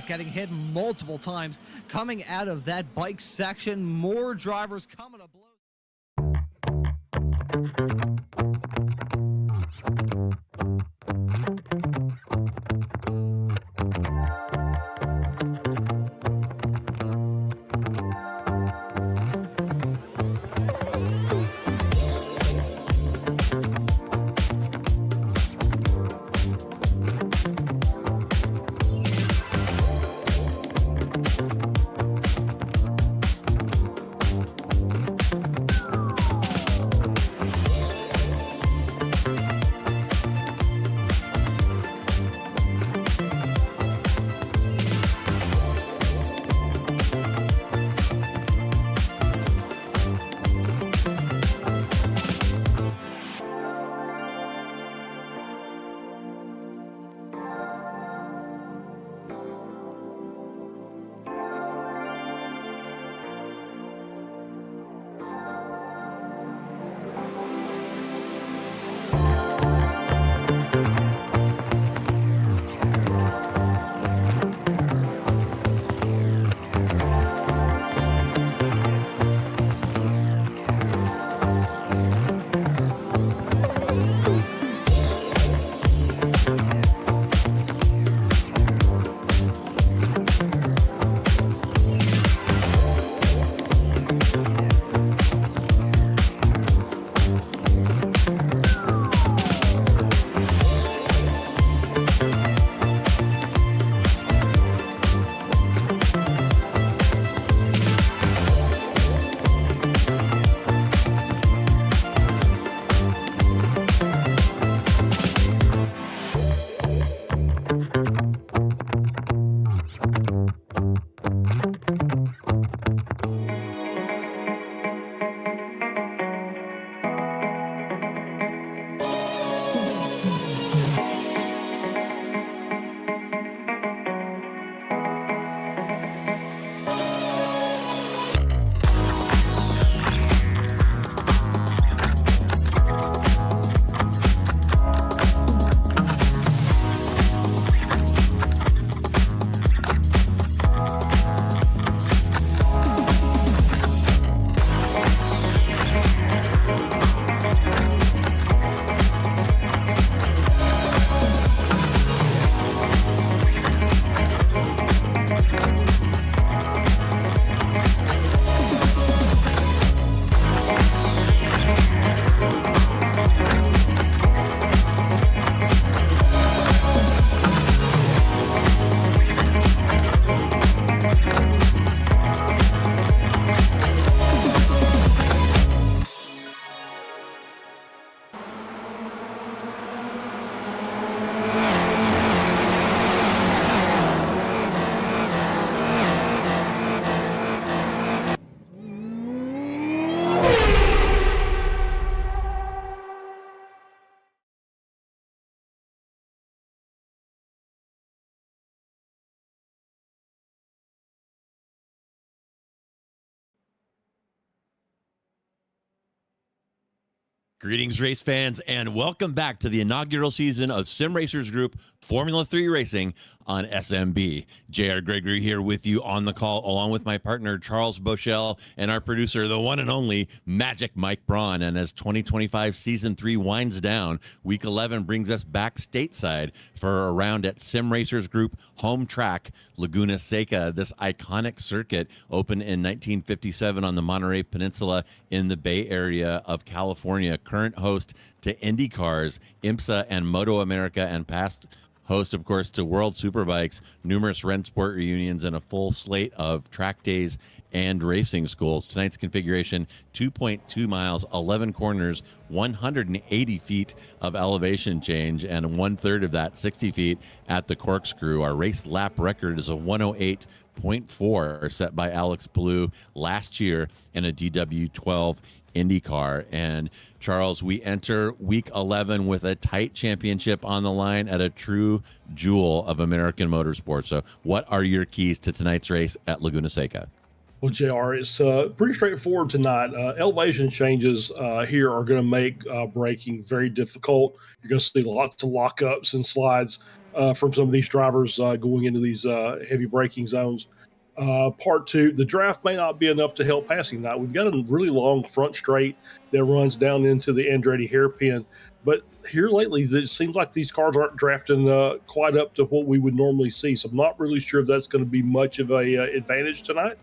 Getting hit multiple times coming out of that bike section. More drivers coming to blows. Greetings, race fans, and welcome back to the inaugural season of Sim Racers Group Formula 3 Racing on SMB. JR Gregory here with you on the call, along with my partner, Charles Boshell, and our producer, the one and only Magic Mike Braun. And as 2025 Season 3 winds down, Week 11 brings us back stateside for a round at Sim Racers Group home track, Laguna Seca. This iconic circuit opened in 1957 on the Monterey Peninsula in the Bay Area of California. Current host to Indy Cars, IMSA, and Moto America, and past host, of course, to World Superbikes, numerous Rennsport reunions, and a full slate of track days and racing schools. Tonight's configuration, 2.2 miles, 11 corners, 180 feet of elevation change, and 1/3 of that, 60 feet, at the corkscrew. Our race lap record is a 108.4 set by Alex Blue last year in a DW12 IndyCar. And Charles, we enter week 11 with a tight championship on the line at a true jewel of American motorsports. So what are your keys to tonight's race at Laguna Seca? Well, JR, it's pretty straightforward tonight. Elevation changes here are going to make braking very difficult. You're going to see lots of lockups and slides from some of these drivers going into these heavy braking zones. Part two, the draft may not be enough to help passing tonight. We've got a really long front straight that runs down into the Andretti hairpin. But here lately, it seems like these cars aren't drafting quite up to what we would normally see. So I'm not really sure if that's going to be much of a advantage tonight.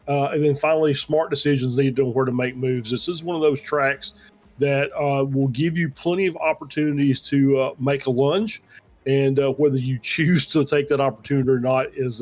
And then finally, smart decisions needed on where to make moves. This is one of those tracks that will give you plenty of opportunities to make a lunge. And whether you choose to take that opportunity or not is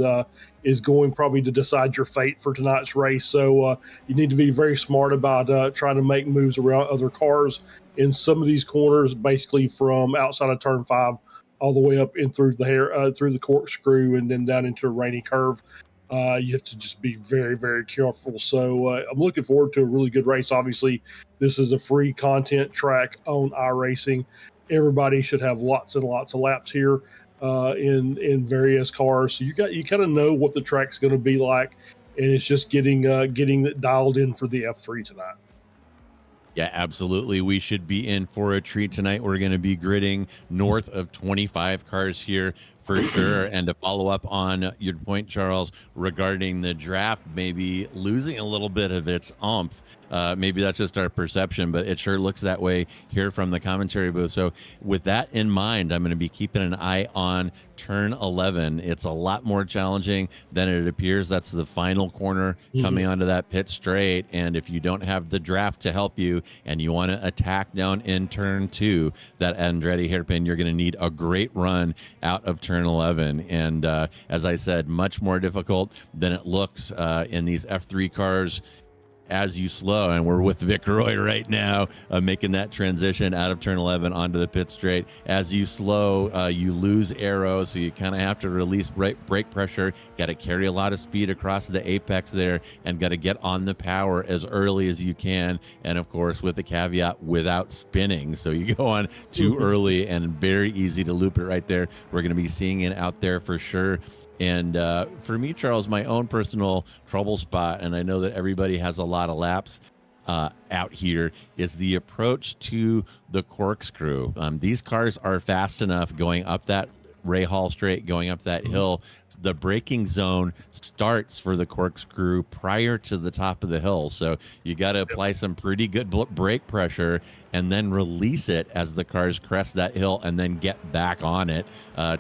going probably to decide your fate for tonight's race. So you need to be very smart about trying to make moves around other cars in some of these corners, basically from outside of turn 5 all the way up in through the corkscrew and then down into a rainy curve. You have to just be very, very careful. So I'm looking forward to a really good race. Obviously, this is a free content track on iRacing. Everybody should have lots and lots of laps here in various cars. So you kind of know what the track's going to be like, and it's just getting it dialed in for the F3 tonight. Yeah, absolutely. We should be in for a treat tonight. We're going to be gridding north of 25 cars here for sure. And to follow up on your point, Charles, regarding the draft maybe losing a little bit of its oomph. Maybe that's just our perception, but it sure looks that way here from the commentary booth. So with that in mind, I'm going to be keeping an eye on turn 11. It's a lot more challenging than it appears. That's the final corner coming onto that pit straight. And if you don't have the draft to help you and you want to attack down in turn 2, that Andretti hairpin, you're going to need a great run out of turn 11. And as I said, much more difficult than it looks in these F3 cars as you slow. And we're with Vic Roy right now, making that transition out of turn 11 onto the pit straight. As you slow, you lose aero, so you kind of have to release brake pressure. Got to carry a lot of speed across the apex there, and got to get on the power as early as you can. And of course, with the caveat, without spinning. So you go on too early, and very easy to loop it right there. We're going to be seeing it out there for sure. And for me, Charles, my own personal trouble spot, and I know that everybody has a lot of laps out here, is the approach to the corkscrew. These cars are fast enough going up that Ray Hall straight, going up that hill. The braking zone starts for the corkscrew prior to the top of the hill. So you got to apply some pretty good brake pressure and then release it as the cars crest that hill and then get back on it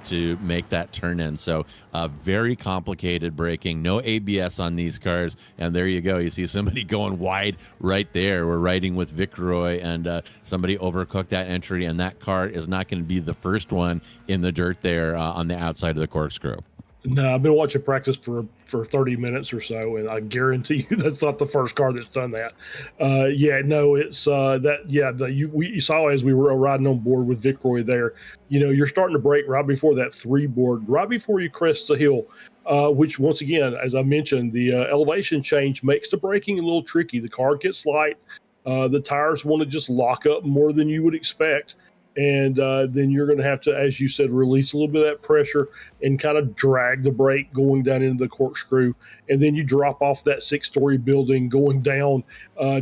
to make that turn in. So very complicated braking, no ABS on these cars. And there you go. You see somebody going wide right there. We're riding with Vic Roy, and somebody overcooked that entry, and that car is not going to be the first one in the dirt there on the outside of the corkscrew. No, I've been watching practice for 30 minutes or so, and I guarantee you that's not the first car that's done that. You saw as we were riding on board with Vic Roy there, you're starting to brake right before that 3 board, right before you crest the hill, which once again, as I mentioned, the elevation change makes the braking a little tricky. The car gets light. The tires want to just lock up more than you would expect. And then you're going to have to, as you said, release a little bit of that pressure and kind of drag the brake going down into the corkscrew. And then you drop off that 6-story building going down,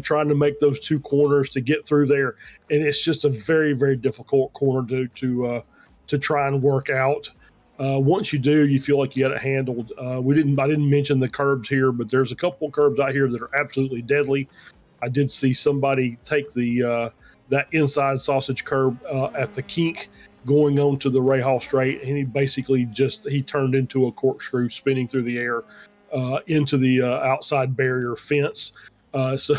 trying to make those 2 corners to get through there. And it's just a very, very difficult corner to try and work out. Once you do, you feel like you got it handled. I didn't mention the curbs here, but there's a couple of curbs out here that are absolutely deadly. I did see somebody take that inside sausage curb at the kink going on to the Ray Hall straight, and he basically he turned into a corkscrew spinning through the air into the outside barrier fence. So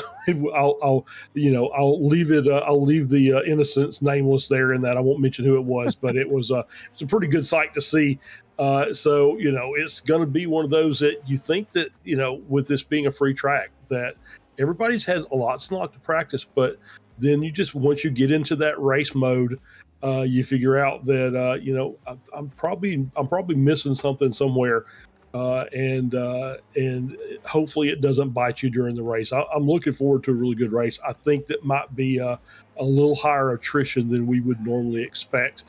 I'll leave it. I'll leave the innocents nameless there, in that I won't mention who it was, but it's a pretty good sight to see. So it's going to be one of those that you think that with this being a free track, that everybody's had lots and lots of practice, but then once you get into that race mode, you figure out that I'm probably missing something somewhere. And hopefully it doesn't bite you during the race. I'm looking forward to a really good race. I think that might be a little higher attrition than we would normally expect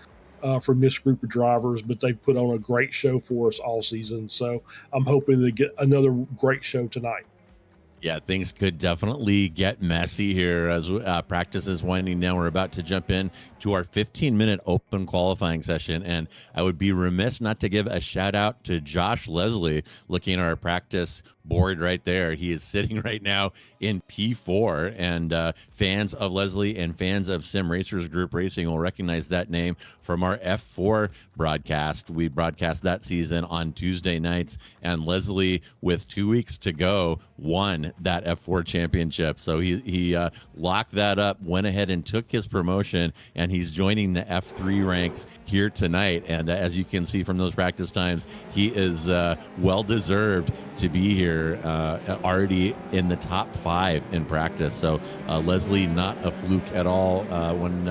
from this group of drivers, but they've put on a great show for us all season. So I'm hoping to get another great show tonight. Yeah, things could definitely get messy here as practice is winding down. We're about to jump in to our 15-minute open qualifying session, and I would be remiss not to give a shout out to Josh Leslie. Looking at our practice board right there, he is sitting right now in P4, and fans of Leslie and fans of Sim Racers Group Racing will recognize that name from our F4 broadcast. We broadcast that season on Tuesday nights, and Leslie, with 2 weeks to go, won that F4 championship. So he locked that up, went ahead and took his promotion, and he's joining the F3 ranks here tonight. And as you can see from those practice times, he is well deserved to be here, already in the top 5 in practice. So Leslie, not a fluke at all. When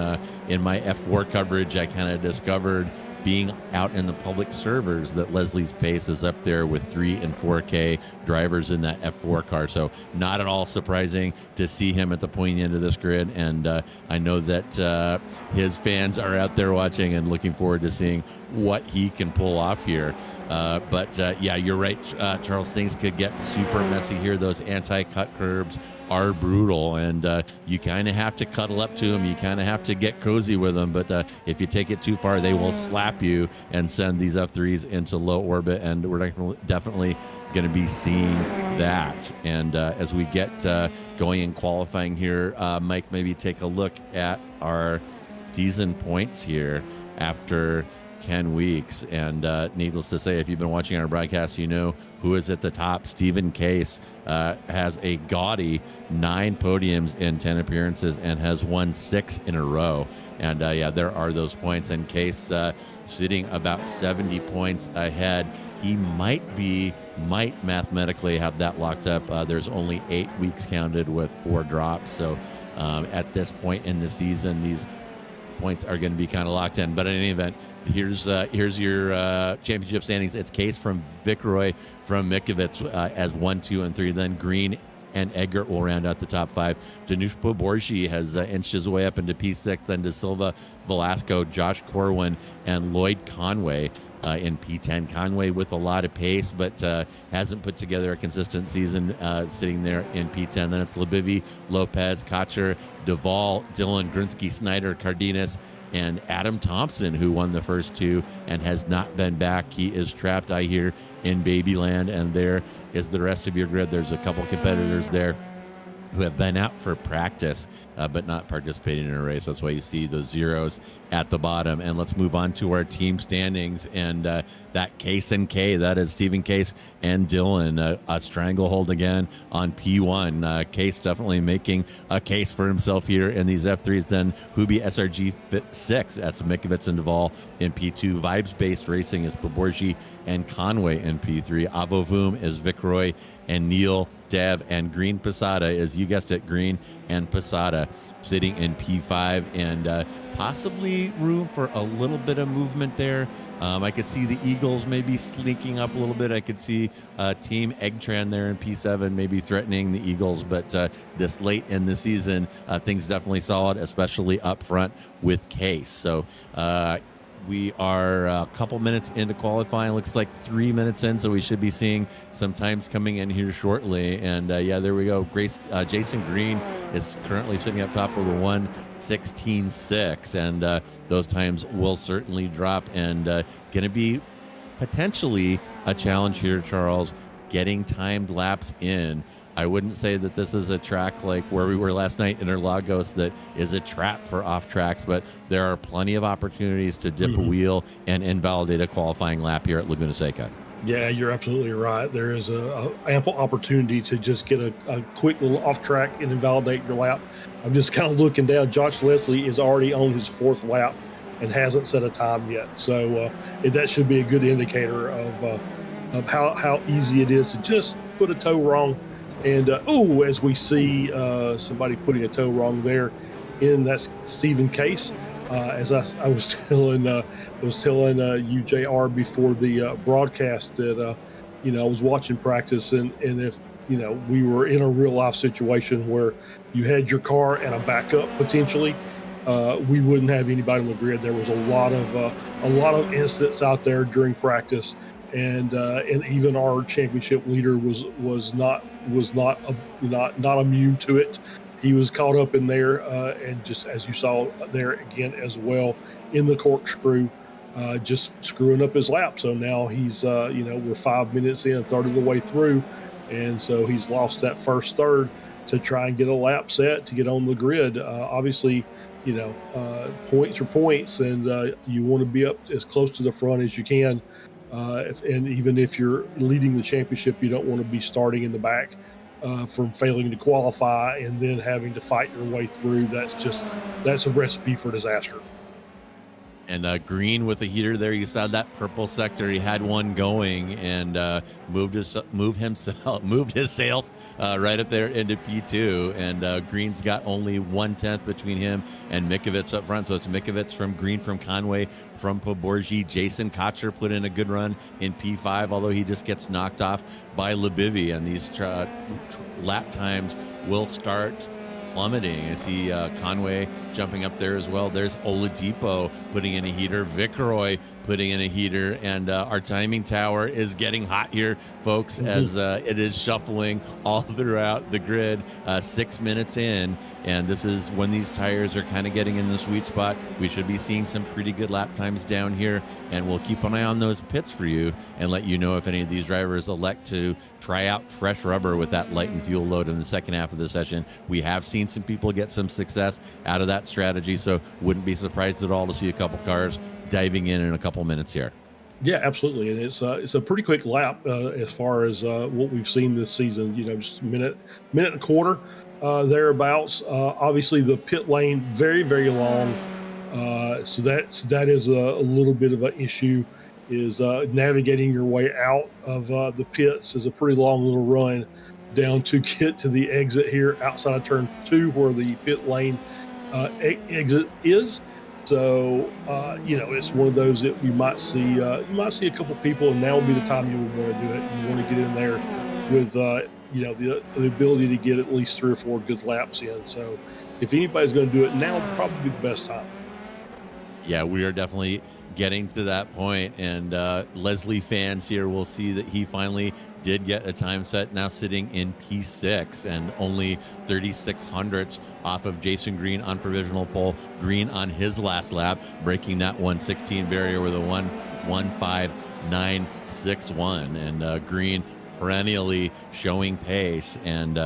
in my F4 coverage, I kind of discovered, being out in the public servers, that Leslie's pace is up there with 3 and 4K drivers in that F4 car. So not at all surprising to see him at the pointy end of this grid. And I know that his fans are out there watching and looking forward to seeing what he can pull off here. But yeah, you're right, Charles. Things could get super messy here. Those anti-cut curbs are brutal, and you kind of have to cuddle up to them. You kind of have to get cozy with them. But if you take it too far, they will slap you and send these F3s into low orbit. And we're definitely going to be seeing that. And as we get going in qualifying here, Mike, maybe take a look at our season points here after 10 weeks. And needless to say, if you've been watching our broadcast, you know who is at the top. Stephen Case has a gaudy 9 podiums in 10 appearances and has won 6 in a row. And yeah, there are those points. And Case sitting about 70 points ahead. He might mathematically have that locked up. There's only 8 weeks counted with 4 drops. So at this point in the season, these points are going to be kind of locked in. But in any event, here's your championship standings. It's Case from Viceroy from Mikovits as 1, 2, and 3. Then Green and Eggert will round out the top 5. Danush Poborshi has inched his way up into P6. Then De Silva, Velasco, Josh Corwin, and Lloyd Conway in P10. Conway with a lot of pace, but hasn't put together a consistent season, sitting there in P10. Then it's Lebivi, Lopez, Cotcher, Duvall, Dylan, Grinsky, Snyder, Cardenas, and Adam Thompson, who won the first 2 and has not been back. He is trapped, I hear, in Babyland. And there is the rest of your grid. There's a couple competitors there who have been out for practice, but not participating in a race. That's why you see those zeros at the bottom. And let's move on to our team standings. And that Case and K, that is Stephen Case and Dylan, a stranglehold again on P1. Case definitely making a case for himself here in these F3s. Then Hubi SRG 6, that's Mikovits and Duvall in P2. Vibes-based racing is Poborshi and Conway in P3. Avovoom is Viceroy and Neil, Dev, and Green Posada is, you guessed it, Green and Posada sitting in P5, and possibly room for a little bit of movement there. I could see the Eagles maybe slinking up a little bit. I could see Team Eggtran there in P7 maybe threatening the Eagles, but this late in the season, things definitely solid, especially up front with Case. So we are a couple minutes into qualifying. Looks like 3 minutes in, so we should be seeing some times coming in here shortly. And yeah, there we go. Jason Green is currently sitting up top of the 1:16.6, and those times will certainly drop. And going to be potentially a challenge here, Charles, getting timed laps in. I wouldn't say that this is a track like where we were last night in Interlagos that is a trap for off tracks, but there are plenty of opportunities to dip a wheel and invalidate a qualifying lap here at Laguna Seca. Yeah, you're absolutely right. There is a ample opportunity to just get a quick little off track and invalidate your lap. I'm just kind of looking down. Josh Leslie is already on his fourth lap and hasn't set a time yet. So that should be a good indicator of how easy it is to just put a toe wrong. And as we see somebody putting a toe wrong there, in that's Stephen Case. As I was telling you, JR, before the broadcast that I was watching practice, and if we were in a real life situation where you had your car and a backup potentially, we wouldn't have anybody on the grid. There was a lot of incidents out there during practice, and even our championship leader was not immune to it. He was caught up in there, and just as you saw there again as well in the corkscrew, just screwing up his lap. So now he's, we're 5 minutes in, a third of the way through, and so he's lost that first third to try and get a lap set to get on the grid. Obviously, points are points, and you want to be up as close to the front as you can. And even if you're leading the championship, you don't want to be starting in the back. From failing to qualify and then having to fight your way through. That's a recipe for disaster. And Green with the heater there. You saw that purple sector. He had one going and moved his sail right up there into P2. And Green's got only 1/10 between him and Mikovits up front. So it's Mikovits from Green, from Conway, from Poborgi. Jason Cotcher put in a good run in P5, although he just gets knocked off by Lebivy. And these lap times will start plummeting. I see Conway jumping up there as well. There's Oladipo putting in a heater, Vicroy putting in a heater, and our timing tower is getting hot here, folks, as it is shuffling all throughout the grid. 6 minutes in, and this is when these tires are kind of getting in the sweet spot. We should be seeing some pretty good lap times down here, and we'll keep an eye on those pits for you and let you know if any of these drivers elect to try out fresh rubber with that light and fuel load in the second half of the session. We have seen some people get some success out of that strategy, so wouldn't be surprised at all to see a couple cars diving in a couple minutes here. Yeah, absolutely, and it's a pretty quick lap as far as what we've seen this season. Just a minute and a quarter thereabouts. Obviously, the pit lane very, very long, so that is a little bit of an issue. Is navigating your way out of the pits is a pretty long little run down to get to the exit here outside of turn 2 where the pit lane exit is. So it's one of those that you might see a couple people, and now would be the time you would want to do it. You want to get in there with the ability to get at least 3 or 4 good laps in. So if anybody's going to do it now, would probably be the best time. Yeah, we are definitely getting to that point, and Leslie fans here will see that he finally did get a time set, now sitting in P6 and only 3600ths off of Jason Green on provisional pole. Green on his last lap, breaking that 116 barrier with a 1:15.961, and Green perennially showing pace, and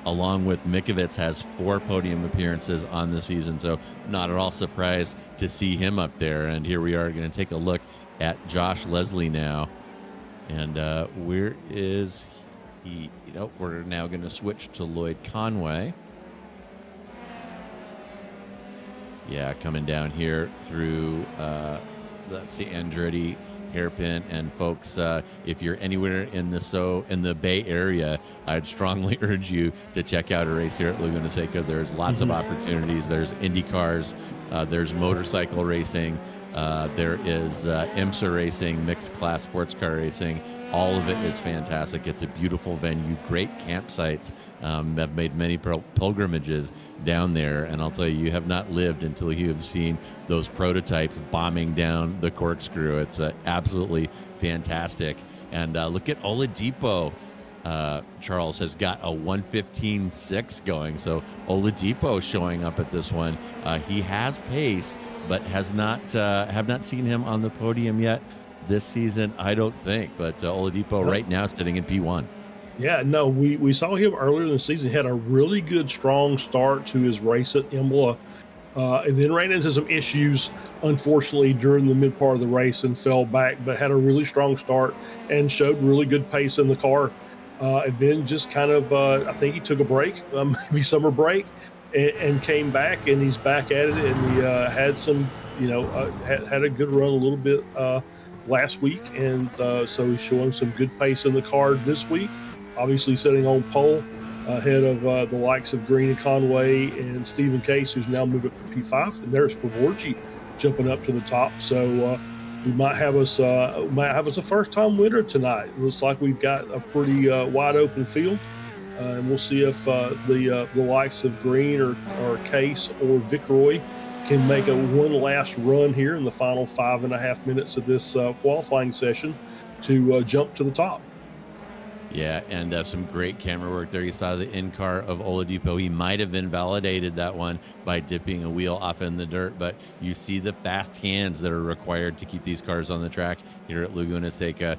along with Mikovits, has 4 podium appearances on the season, so not at all surprised to see him up there. And here we are going to take a look at Josh Leslie now. And where is he? We're now going to switch to Lloyd Conway. Yeah, coming down here through, let's see, Andretti hairpin. And folks, if you're anywhere in the Bay Area, I'd strongly urge you to check out a race here at Laguna Seca. There's lots of opportunities. There's Indy cars, there's motorcycle racing, there is IMSA racing, mixed class sports car racing. All of it is fantastic. It's a beautiful venue, great campsites. I've made many pilgrimages down there, and I'll tell you, you have not lived until you have seen those prototypes bombing down the corkscrew. It's absolutely fantastic. And look at Oladipo. Charles has got a 1:15.6 going, so Oladipo showing up at this one. He has pace, but have not seen him on the podium yet this season, I don't think. But Oladipo right now sitting in P1. Yeah, no, we saw him earlier in the season. He had a really good, strong start to his race at Imola. and then ran into some issues, unfortunately, during the mid part of the race and fell back, but had a really strong start and showed really good pace in the car. And then just kind of, I think he took a break, maybe summer break, and came back, and he's back at it. And he had some, had a good run a little bit last week. And so he's showing some good pace in the car this week, obviously sitting on pole ahead of the likes of Green and Conway and Stephen Case, who's now moved up to P5. And there's Pavorji jumping up to the top. So we might have us a first-time winner tonight. It looks like we've got a pretty wide open field, and we'll see if the likes of Green or Case or Viceroy can make one last run here in the final 5.5 minutes of this qualifying session to jump to the top. Yeah, and some great camera work there. You saw the in-car of Oladipo. He might have invalidated that one by dipping a wheel off in the dirt, but you see the fast hands that are required to keep these cars on the track here at Laguna Seca.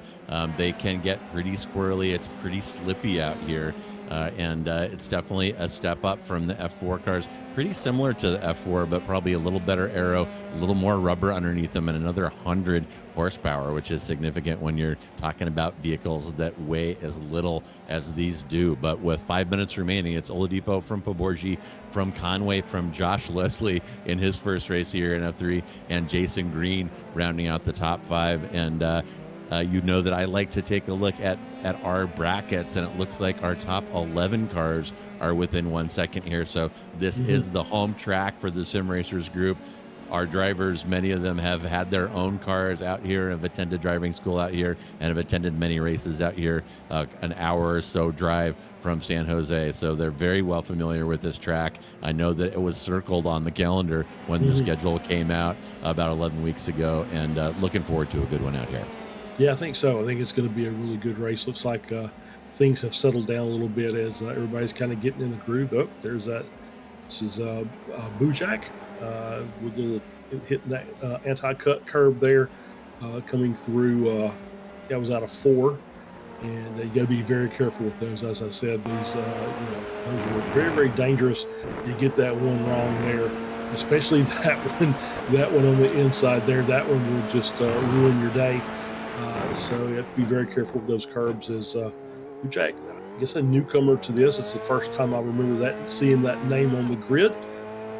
They can get pretty squirrely. It's pretty slippy out here, and it's definitely a step up from the F4 cars. Pretty similar to the F4, but probably a little better aero, a little more rubber underneath them, and another 100 horsepower, which is significant when you're talking about vehicles that weigh as little as these do. But with 5 minutes remaining, it's Oladipo from Pavorji, from Conway, from Josh Leslie in his first race here in F3, and Jason Green rounding out the top 5. And you know that I like to take a look at our brackets, and it looks like our top 11 cars are within 1 second here. So this is the home track for the Sim Racers group. Our drivers, many of them have had their own cars out here, have attended driving school out here, and have attended many races out here, an hour or so drive from San Jose. So they're very well familiar with this track. I know that it was circled on the calendar when the schedule came out about 11 weeks ago, and looking forward to a good one out here. Yeah, I think so. I think it's going to be a really good race. Looks like things have settled down a little bit as everybody's kind of getting in the groove. Oh, there's that. This is Boshell with a little hitting that anti-cut curb there, coming through. That was out of 4, and you got to be very careful with those. As I said, these those were very, very dangerous. You get that one wrong there, especially that one on the inside there. That one will just ruin your day. So you have to be very careful with those curbs. As Jack, I guess a newcomer to this. It's the first time I remember seeing that name on the grid.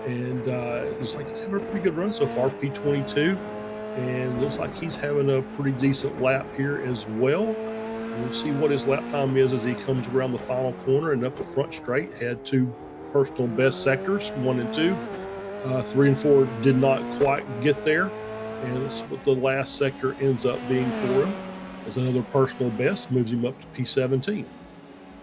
And it looks like he's having a pretty good run so far, P22. And looks like he's having a pretty decent lap here as well. We'll see what his lap time is as he comes around the final corner and up the front straight. Had 2 personal best sectors, 1 and 2. 3 and 4 did not quite get there. And that's what the last sector ends up being for him. As another personal best, moves him up to P17.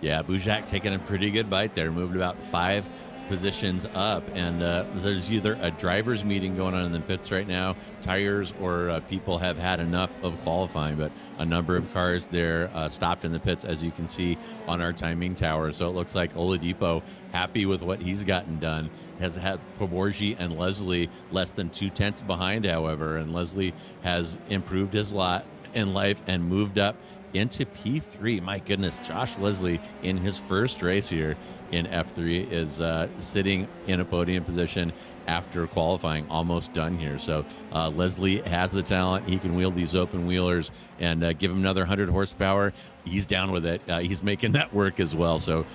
Yeah, Boshell taking a pretty good bite there, moved about 5 positions up, and there's either a driver's meeting going on in the pits right now, tires, or people have had enough of qualifying, but a number of cars there stopped in the pits, as you can see on our timing tower. So it looks like Oladipo, happy with what he's gotten done, has had Pavorji and Leslie less than 2/10 behind, however, and Leslie has improved his lot in life and moved up into P3. My goodness, Josh Leslie in his first race here in F3 is sitting in a podium position after qualifying, almost done here. So Leslie has the talent. He can wheel these open wheelers and give him another 100 horsepower. He's down with it. He's making that work as well. So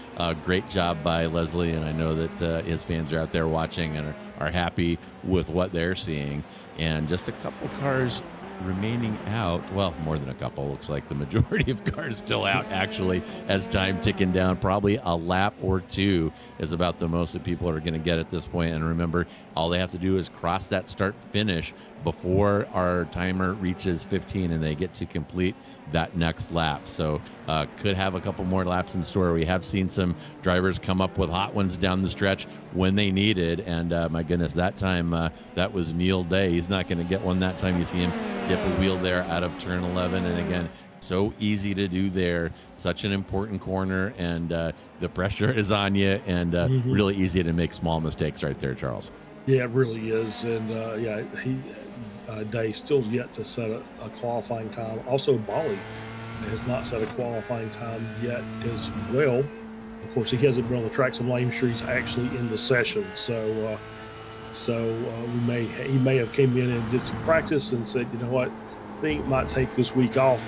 great job by Leslie. And I know that his fans are out there watching and are happy with what they're seeing. And just a couple cars remaining out. Well, more than a couple. Looks like the majority of cars still out, actually, as time ticking down. Probably a lap or 2 is about the most that people are going to get at this point. And remember, all they have to do is cross that start finish before our timer reaches 15 and they get to complete that next lap. So could have a couple more laps in store. We have seen some drivers come up with hot ones down the stretch when they needed, and my goodness, that time that was Neil Day. He's not going to get one that time. You see him dip a wheel there out of turn 11, and again, so easy to do there. Such an important corner, and the pressure is on you, and really easy to make small mistakes right there, Charles. Yeah, it really is. And Day still yet to set a qualifying time. Also, Bali has not set a qualifying time yet as well. Of course, he hasn't been on the track, so I'm not even sure he's actually in the session. So So he may have came in and did some practice and said, you know what, I think might take this week off,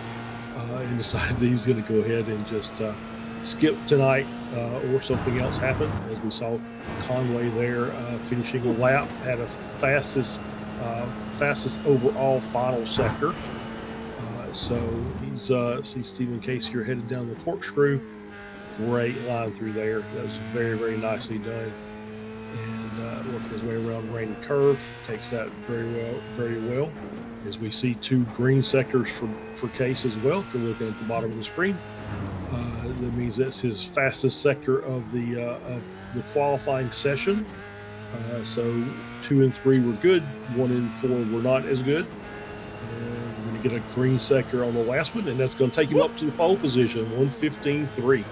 and decided that he's going to go ahead and just skip tonight, or something else happened. As we saw Conway there finishing a lap, had a fastest overall final sector. So he's see Stephen Case here headed down the corkscrew. Great line through there. That was very, very nicely done. And working his way around the rainy curve, takes that very well. As we see two green sectors for Case as well. If you're looking at the bottom of the screen, that means that's his fastest sector of the qualifying session. So 2 and 3 were good, 1 and 4 were not as good. And we're going to get a green sector on the last one, and that's going to take him up to the pole position, 1:15.3.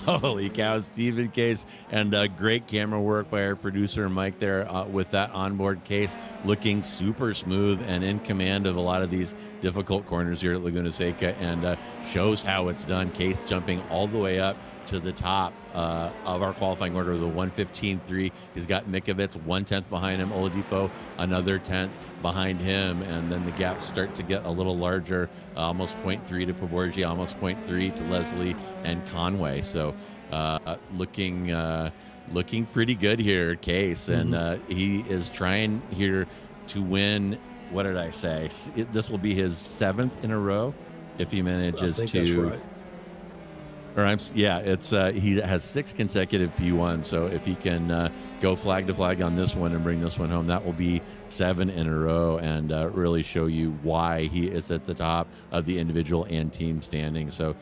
Holy cow, Stephen Case, and great camera work by our producer Mike there with that onboard Case, looking super smooth and in command of a lot of these difficult corners here at Laguna Seca, and shows how it's done. Case jumping all the way up to the top of our qualifying order, the 1:15.3. He's got Mikovits 1/10 behind him, Oladipo another 10th behind him, and then the gaps start to get a little larger, almost 0.3 to Poborgi, almost 0.3 to Leslie and Conway. So looking pretty good here, Case, and he is trying here to win. What did I say? This will be his 7th in a row if he manages to. That's right. He has 6 consecutive P1. So if he can go flag to flag on this one and bring this one home, that will be 7 in a row, and really show you why he is at the top of the individual and team standing. So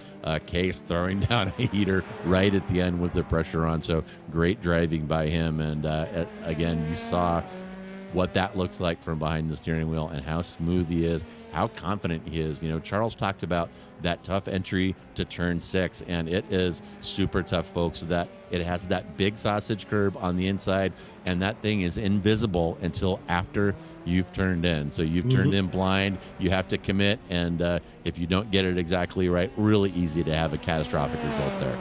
Case throwing down a heater right at the end with the pressure on. So great driving by him. And again, you saw what that looks like from behind the steering wheel and how smooth he is, how confident he is. You know, Charles talked about that tough entry to turn 6, and it is super tough, folks. That it has that big sausage curb on the inside, and that thing is invisible until after you've turned in. So you've turned in blind, you have to commit, and if you don't get it exactly right, really easy to have a catastrophic result there.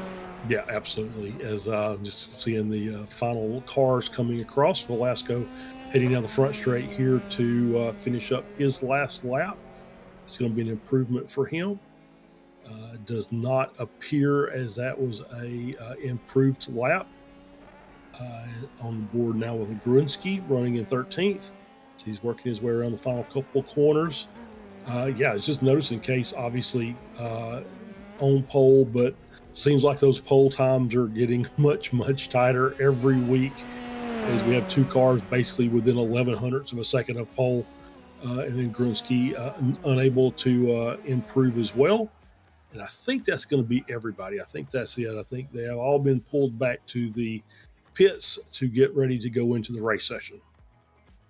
Yeah, absolutely. As just seeing the final cars coming across, Velasco heading down the front straight here to finish up his last lap. It's going to be an improvement for him. Does not appear as that was a improved lap. On the board now with Grunsky running in 13th. So he's working his way around the final couple of corners. It's just noticing Case obviously on pole, but seems like those pole times are getting much, much tighter every week, as we have 2 cars basically within 1100ths of a second of pole, and then Grunsky unable to improve as well. And I think that's going to be everybody. I think that's it. I think they have all been pulled back to the pits to get ready to go into the race session.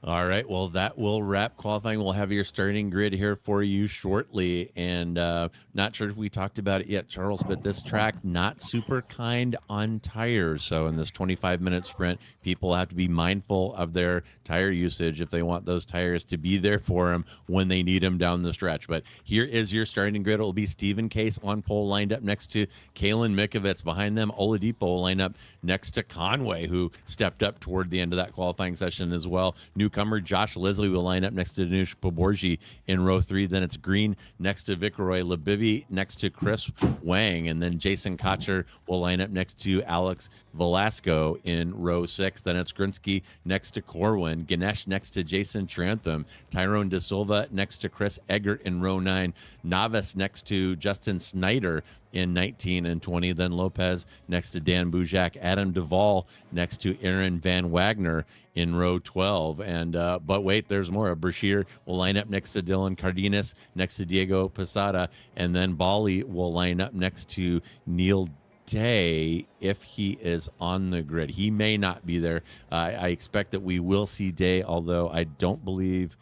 All right, well, that will wrap qualifying. We'll have your starting grid here for you shortly. And not sure if we talked about it yet, Charles, but this track, not super kind on tires. So in this 25-minute sprint, people have to be mindful of their tire usage if they want those tires to be there for them when they need them down the stretch. But here is your starting grid. It will be Stephen Case on pole, lined up next to Kalen Mikovits. Behind them, Oladipo will line up next to Conway, who stepped up toward the end of that qualifying session as well. Newcomer Josh Leslie will line up next to Danush Poborgi in row 3. Then it's Green next to Vicroy Lebivi, next to Chris Wang, and then Jason Cotcher will line up next to Alex Velasco in row 6. Then it's Grunsky next to Corwin, Ganesh next to Jason Trantham, Tyrone De Silva next to Chris Eggert in row 9, Navas next to Justin Snyder in 19 and 20. Then Lopez next to Dan Bujak, Adam Duvall next to Aaron Van Wagner in row 12. And but wait, there's more. Brashear will line up next to Dylan Cardenas, next to Diego Posada, and then Bali will line up next to Neil Day if he is on the grid. He may not be there. I expect that we will see Day, although I don't believe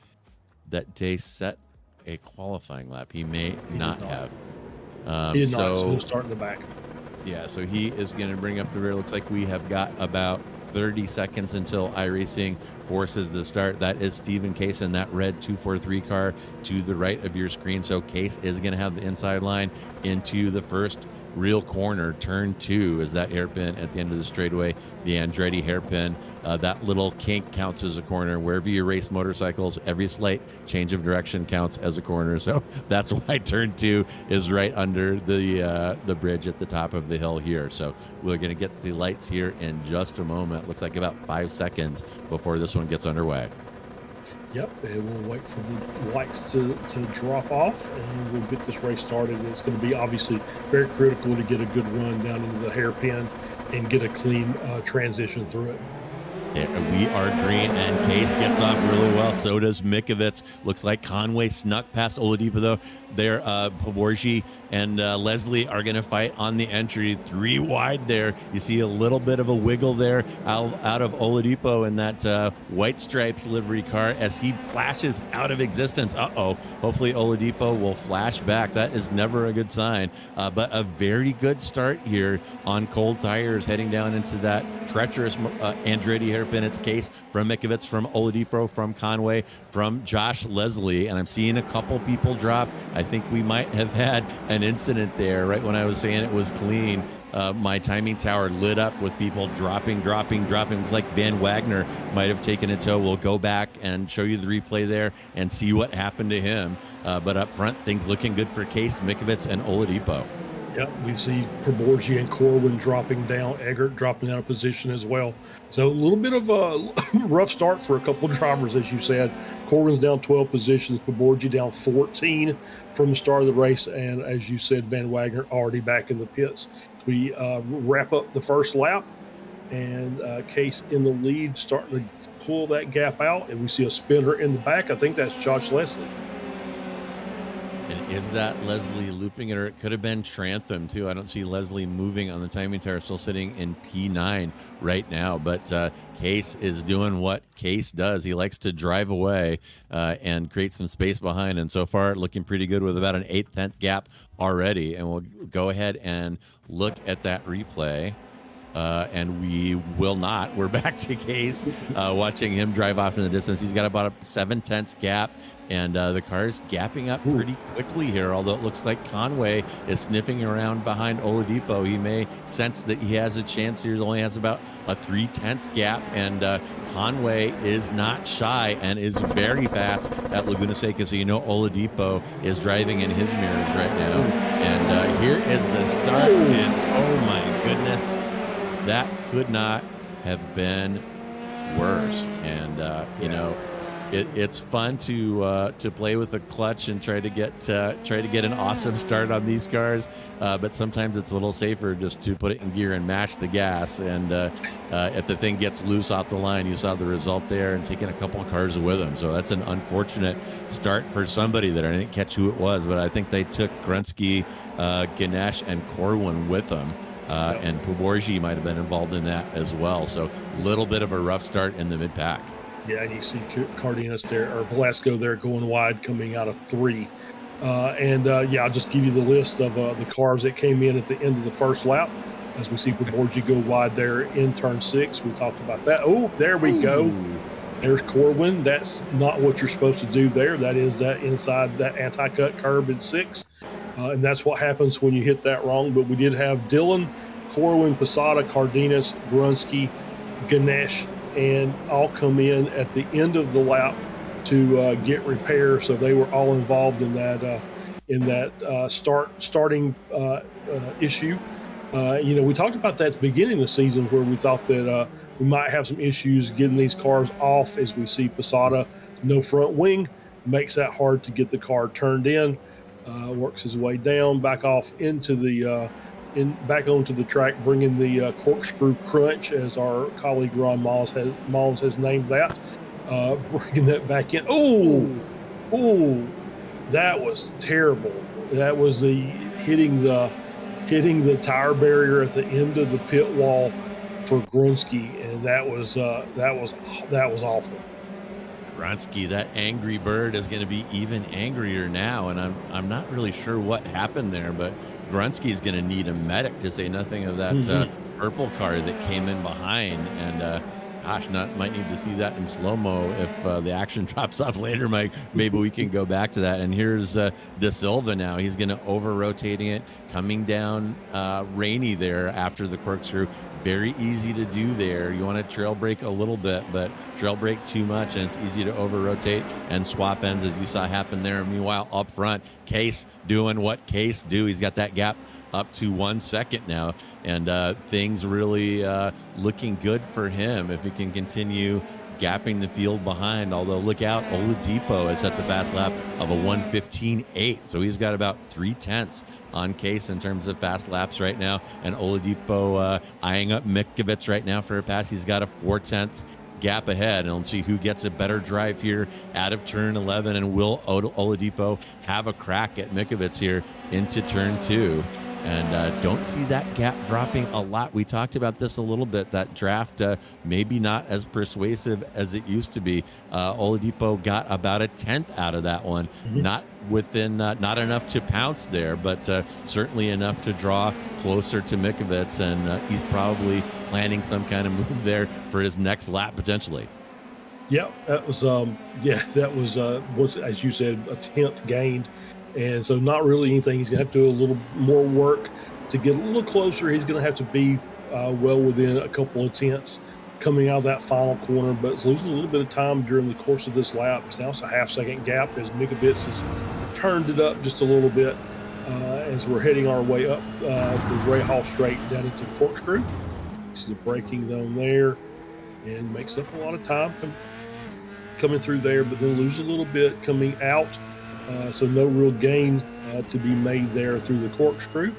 that Day set a qualifying lap. He may not have. He did not, so he'll start in the back. Yeah, so he is going to bring up the rear. Looks like we have got about 30 seconds until iRacing forces the start. That is Stephen Case in that red 243 car to the right of your screen. So Case is going to have the inside line into the first real corner, turn 2 is that hairpin at the end of the straightaway, the Andretti hairpin. That little kink counts as a corner. Wherever you race motorcycles, every slight change of direction counts as a corner. So that's why turn 2 is right under the bridge at the top of the hill here. So we're going to get the lights here in just a moment. Looks like about 5 seconds before this one gets underway. Yep, and we'll wait for the lights to drop off, and we'll get this race started. It's going to be obviously very critical to get a good run down into the hairpin and get a clean transition through it. Yeah, we are green, and Case gets off really well. So does Mikovits. Looks like Conway snuck past Oladipo, though. There, Poborji and Leslie are going to fight on the entry. 3 wide there. You see a little bit of a wiggle there out of Oladipo in that white stripes livery car as he flashes out of existence. Uh-oh. Hopefully Oladipo will flash back. That is never a good sign. But a very good start here on cold tires heading down into that treacherous Andretti hairpin. It's Case from Mikovits, from Oladipo, from Conway, from Josh Leslie. And I'm seeing a couple people drop. I think we might have had an incident there right when I was saying it was clean. My timing tower lit up with people dropping. It was like Van Wagner might have taken a tow. We'll go back and show you the replay there and see what happened to him. But up front, things looking good for Case, Mikovits, and Oladipo. Yep, we see Poborji and Corwin dropping down, Eggert dropping out of position as well. So a little bit of a rough start for a couple of drivers, as you said. Corwin's down 12 positions, Poborji down 14 from the start of the race, and as you said, Van Wagner already back in the pits. We wrap up the first lap, and Case in the lead, starting to pull that gap out, and we see a spinner in the back. I think that's Josh Leslie. And is that Leslie looping it, or it could have been Trantham too? I don't see Leslie moving on the timing tower, still sitting in P9 right now. But Case is doing what Case does. He likes to drive away and create some space behind. And so far, looking pretty good with about an 8/10 gap already. And we'll go ahead and look at that replay. And we will not. We're back to Case, watching him drive off in the distance. He's got about a 7/10 gap, and the car's gapping up pretty quickly here, although it looks like Conway is sniffing around behind Oladipo. He may sense that he has a chance here. He only has about a 3/10 gap, and Conway is not shy and is very fast at Laguna Seca, so you know Oladipo is driving in his mirrors right now. And here is the start, and oh my goodness, that could not have been worse. And you know, it's fun to play with a clutch and try to get an awesome start on these cars, but sometimes it's a little safer just to put it in gear and mash the gas. And if the thing gets loose off the line, you saw the result there, and taking a couple of cars with them. So that's an unfortunate start for somebody there. I didn't catch who it was, but I think they took Grunsky, Ganesh, and Corwin with them. And Poborji might have been involved in that as well. So a little bit of a rough start in the mid-pack. Yeah, and you see Cardenas there, or Velasco there, going wide, coming out of 3. Yeah, I'll just give you the list of the cars that came in at the end of the first lap. As we see Poborji go wide there in turn 6. We talked about that. Oh, there we go. There's Corwin. That's not what you're supposed to do there. That is that inside that anti-cut curb in 6. And that's what happens when you hit that wrong. But we did have Dylan, Corwin, Posada, Cardenas, Grunsky, Ganesh, and all come in at the end of the lap to get repair. So they were all involved in that starting issue. You know, we talked about that at the beginning of the season, where we thought that we might have some issues getting these cars off, as we see Posada, no front wing, makes that hard to get the car turned in. Works his way down, back off into the back onto the track, bringing the corkscrew crunch, as our colleague Ron Mullins has named that. Bringing that back in. Oh, that was terrible. That was the hitting the tire barrier at the end of the pit wall for Grunsky, and that was awful. Grunsky, that angry bird, is going to be even angrier now, and I'm not really sure what happened there, but Grunsky is going to need a medic, to say nothing of that purple car that came in behind. And Gosh, might need to see that in slow-mo if the action drops off later, Mike. Maybe we can go back to that. And here's De Silva now. He's going to over-rotating it, coming down Rainey there after the corkscrew. Very easy to do there. You want to trail brake a little bit, but trail brake too much, and it's easy to over-rotate and swap ends, as you saw happen there. Meanwhile, up front, Case doing what Case do. He's got that gap up to 1 second now, and things really looking good for him if he can continue gapping the field behind. Although look out, Oladipo has set the fast lap of a 1:15.8, so he's got about 0.3 on Case in terms of fast laps right now. And Oladipo eyeing up Mikovits right now for a pass. He's got a 0.4 gap ahead, and let's see who gets a better drive here out of turn 11, and will Oladipo have a crack at Mikovits here into turn 2. And don't see that gap dropping a lot. We talked about this a little bit. That draft maybe not as persuasive as it used to be. Oladipo got about a 10th out of that one. Not within, not enough to pounce there, but certainly enough to draw closer to Mikovits. And he's probably planning some kind of move there for his next lap potentially. Yeah, that was was, as you said, a 10th gained. And so not really anything. He's going to have to do a little more work to get a little closer. He's going to have to be well within a couple of tenths coming out of that final corner, but it's losing a little bit of time during the course of this lap. Now it's a half-second gap as Mikovits has turned it up just a little bit as we're heading our way up the Ray Hall Straight down into the corkscrew. You see the braking zone there, and makes up a lot of time coming through there, but then lose a little bit coming out. So no real gain to be made there through the corkscrew.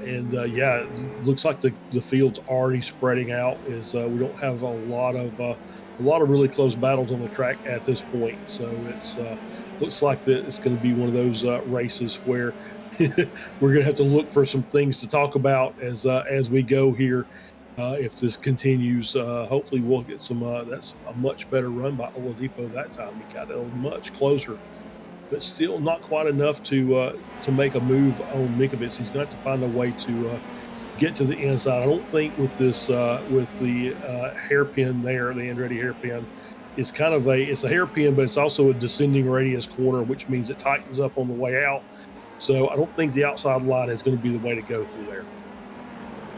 Yeah, it looks like the field's already spreading out as we don't have a lot of really close battles on the track at this point. So it's looks like that it's going to be one of those races where we're going to have to look for some things to talk about as we go here. If this continues, hopefully we'll get some. That's a much better run by Oladipo that time. He got a much closer, but still not quite enough to make a move on Mikovits. He's going to have to find a way to get to the inside. I don't think with this with the hairpin there, the Andretti hairpin, it's kind of it's a hairpin, but it's also a descending radius corner, which means it tightens up on the way out. So I don't think the outside line is going to be the way to go through there.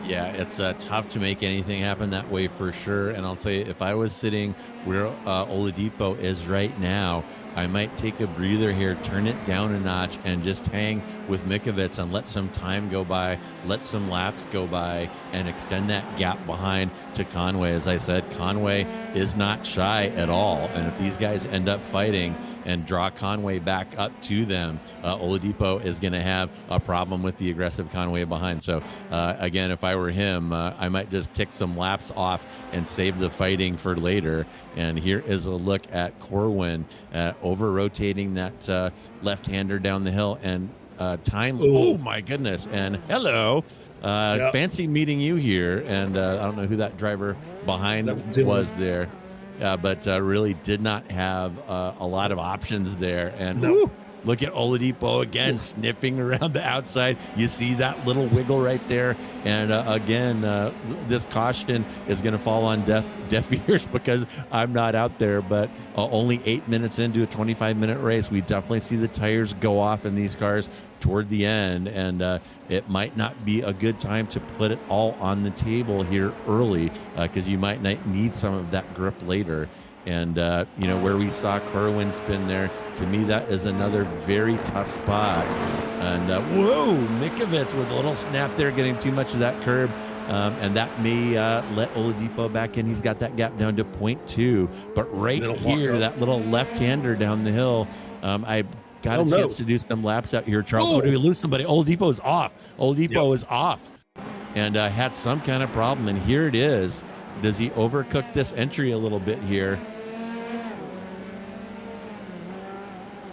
Yeah, it's tough to make anything happen that way for sure. And I'll tell you, if I was sitting where Oladipo is right now, I might take a breather here, turn it down a notch, and just hang with Mikovits and let some time go by, let some laps go by, and extend that gap behind to Conway. As I said, Conway is not shy at all. And if these guys end up fighting and draw Conway back up to them, Oladipo is going to have a problem with the aggressive Conway behind. So again, if I were him, I might just tick some laps off and save the fighting for later. And here is a look at Corwin over rotating that left-hander down the hill, and time. Oh my goodness. And hello. Yep. Fancy meeting you here. And I don't know who that driver behind was there. But really did not have a lot of options there. And look at Oladipo again, sniffing around the outside. You see that little wiggle right there. And again, this caution is going to fall on deaf ears because I'm not out there. But only 8 minutes into a 25-minute race, we definitely see the tires go off in these cars toward the end. And it might not be a good time to put it all on the table here early because you might not need some of that grip later. And, where we saw Corwin spin there, to me, that is another very tough spot. And, Mikovits with a little snap there, getting too much of that curb. And that may let Oladipo back in. He's got that gap down to 0.2. But right here, that little left-hander down the hill, I got a chance to do some laps out here, Charles. Oh, did we lose somebody? Oladipo is off. Oladipo is off. And had some kind of problem. And here it is. Does he overcook this entry a little bit here?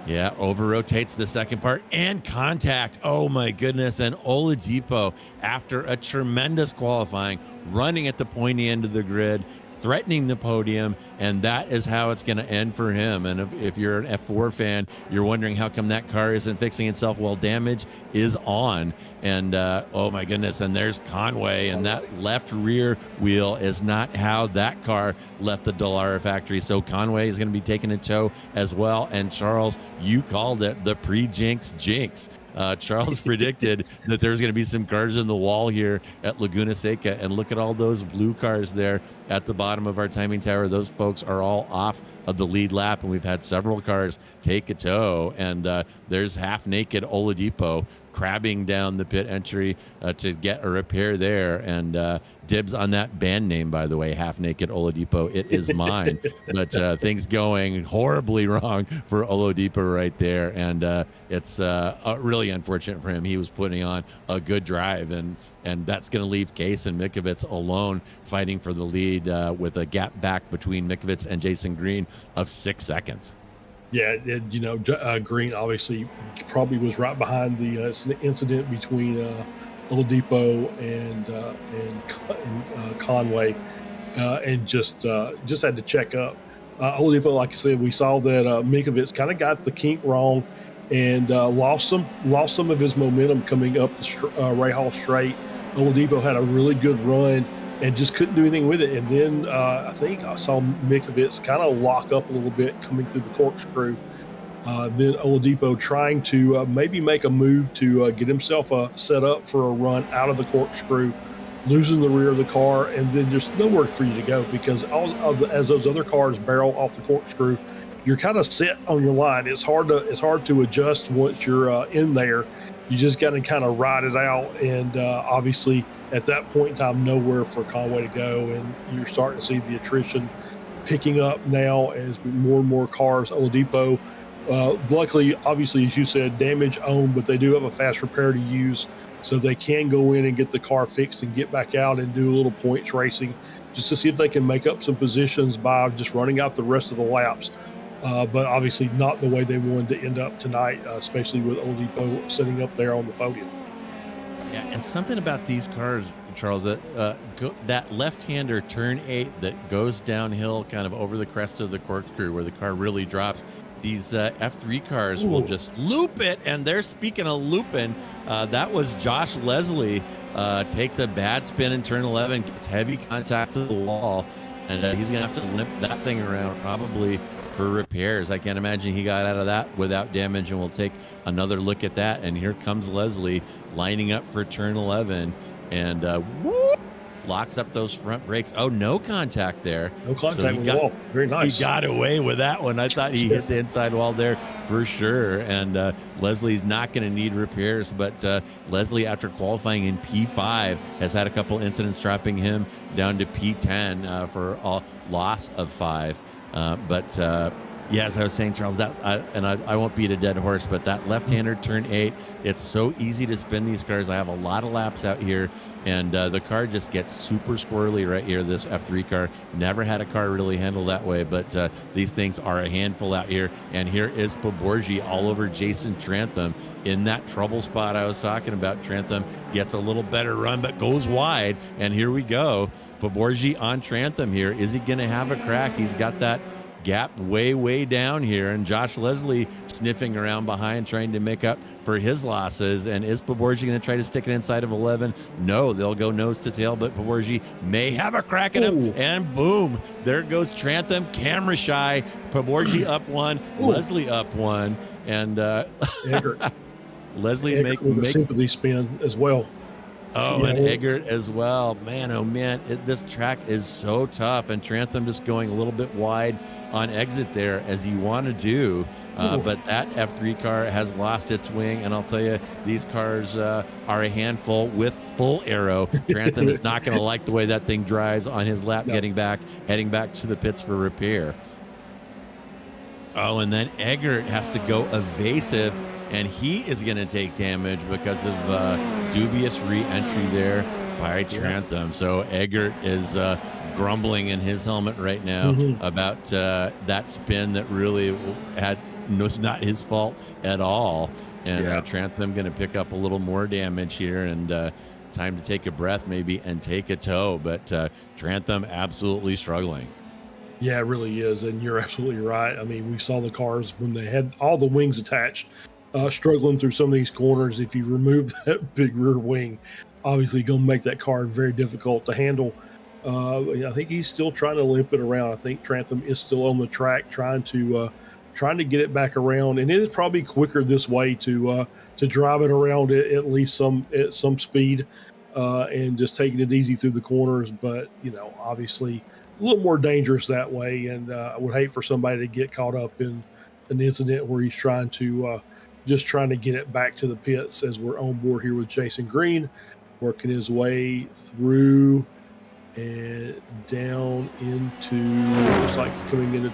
Yeah, over-rotates the second part and contact. Oh, my goodness. And Oladipo, after a tremendous qualifying, running at the pointy end of the grid, threatening the podium, and that is how it's going to end for him. And if you're an F4 fan, you're wondering how come that car isn't fixing itself. Well, damage is on, and oh my goodness, and there's Conway, and that left rear wheel is not how that car left the Dallara factory. So Conway is going to be taking a tow as well. And Charles, you called it the pre-jinx jinx. Charles predicted that there's going to be some cars in the wall here at Laguna Seca, and look at all those blue cars there at the bottom of our timing tower. Those folks are all off of the lead lap, and we've had several cars take a tow, and there's half-naked Oladipo crabbing down the pit entry to get a repair there. And dibs on that band name, by the way, Half Naked Oladipo. It is mine. But things going horribly wrong for Oladipo right there. And it's really unfortunate for him. He was putting on a good drive, and that's going to leave Case and Mikovits alone fighting for the lead with a gap back between Mikovits and Jason Green of 6 seconds. Yeah, Green obviously probably was right behind the incident between Oladipo and Conway, and just had to check up. Oladipo, like I said, we saw that Mikovits kind of got the kink wrong and lost some of his momentum coming up the Ray Hall straight. Oladipo had a really good run and just couldn't do anything with it. And then I think I saw Mikovits kind of lock up a little bit coming through the corkscrew. Then Oladipo trying to maybe make a move to get himself set up for a run out of the corkscrew, losing the rear of the car, and then there's nowhere for you to go because as those other cars barrel off the corkscrew, you're kind of set on your line. It's hard to adjust once you're in there. You just got to kind of ride it out, and obviously at that point in time, nowhere for Conway to go, and you're starting to see the attrition picking up now as more and more cars. Oladipo, luckily, obviously, as you said, damage owned, but they do have a fast repair to use, so they can go in and get the car fixed and get back out and do a little points racing just to see if they can make up some positions by just running out the rest of the laps. But obviously not the way they wanted to end up tonight, especially with Oladipo sitting up there on the podium. Yeah, and something about these cars, Charles, that left-hander turn 8 that goes downhill kind of over the crest of the corkscrew where the car really drops. These F3 cars will just loop it, and they're speaking of looping. That was Josh Leslie takes a bad spin in turn 11, gets heavy contact to the wall, and he's going to have to limp that thing around probably for repairs. I can't imagine he got out of that without damage, and we'll take another look at that. And here comes Leslie lining up for turn 11, and whoop, locks up those front brakes. Oh, no contact there. No contact with the wall. Very nice. He got away with that one. I thought he hit the inside wall there for sure. And Leslie's not going to need repairs, but Leslie, after qualifying in P5, has had a couple incidents dropping him down to P10 for a loss of 5. But yeah, as I was saying, Charles, that I won't beat a dead horse, but that left-hander turn 8, it's so easy to spin these cars. I have a lot of laps out here, and the car just gets super squirrely right here. This F3 car, never had a car really handle that way, but these things are a handful out here. And here is Poborgi all over Jason Trantham in that trouble spot I was talking about. Trantham gets a little better run, but goes wide. And here we go. Poborgi on Trantham here. Is he going to have a crack? He's got that gap way down here, and Josh Leslie sniffing around behind trying to make up for his losses. And is Poborgi going to try to stick it inside of 11? No, they'll go nose to tail, but Poborgi may have a crack at him. And boom, there goes Trantham, camera shy. Poborgi up 1, Leslie up 1, and Leslie make a sympathy spin as well. Oh, yeah. And Eggert as well. Man, oh man, this track is so tough, and Trantham just going a little bit wide on exit there as you want to do. But that F3 car has lost its wing, and I'll tell you, these cars are a handful with full aero. Trantham is not going to like the way that thing drives on his lap, heading back to the pits for repair. Oh, and then Eggert has to go evasive, and he is going to take damage because of dubious re-entry there by Trantham. So Eggert is grumbling in his helmet right now about that spin that really was not his fault at all. And Trantham going to pick up a little more damage here, and time to take a breath maybe and take a tow. But Trantham absolutely struggling. Yeah, it really is. And you're absolutely right. I mean, we saw the cars when they had all the wings attached, struggling through some of these corners. If you remove that big rear wing, obviously going to make that car very difficult to handle. I think he's still trying to limp it around. I think Trantham is still on the track trying to get it back around, and it is probably quicker this way to drive it around at least at some speed, and just taking it easy through the corners. But obviously a little more dangerous that way, and I would hate for somebody to get caught up in an incident where he's trying to get it back to the pits. As we're on board here with Jason Green, working his way through and down into, looks like coming into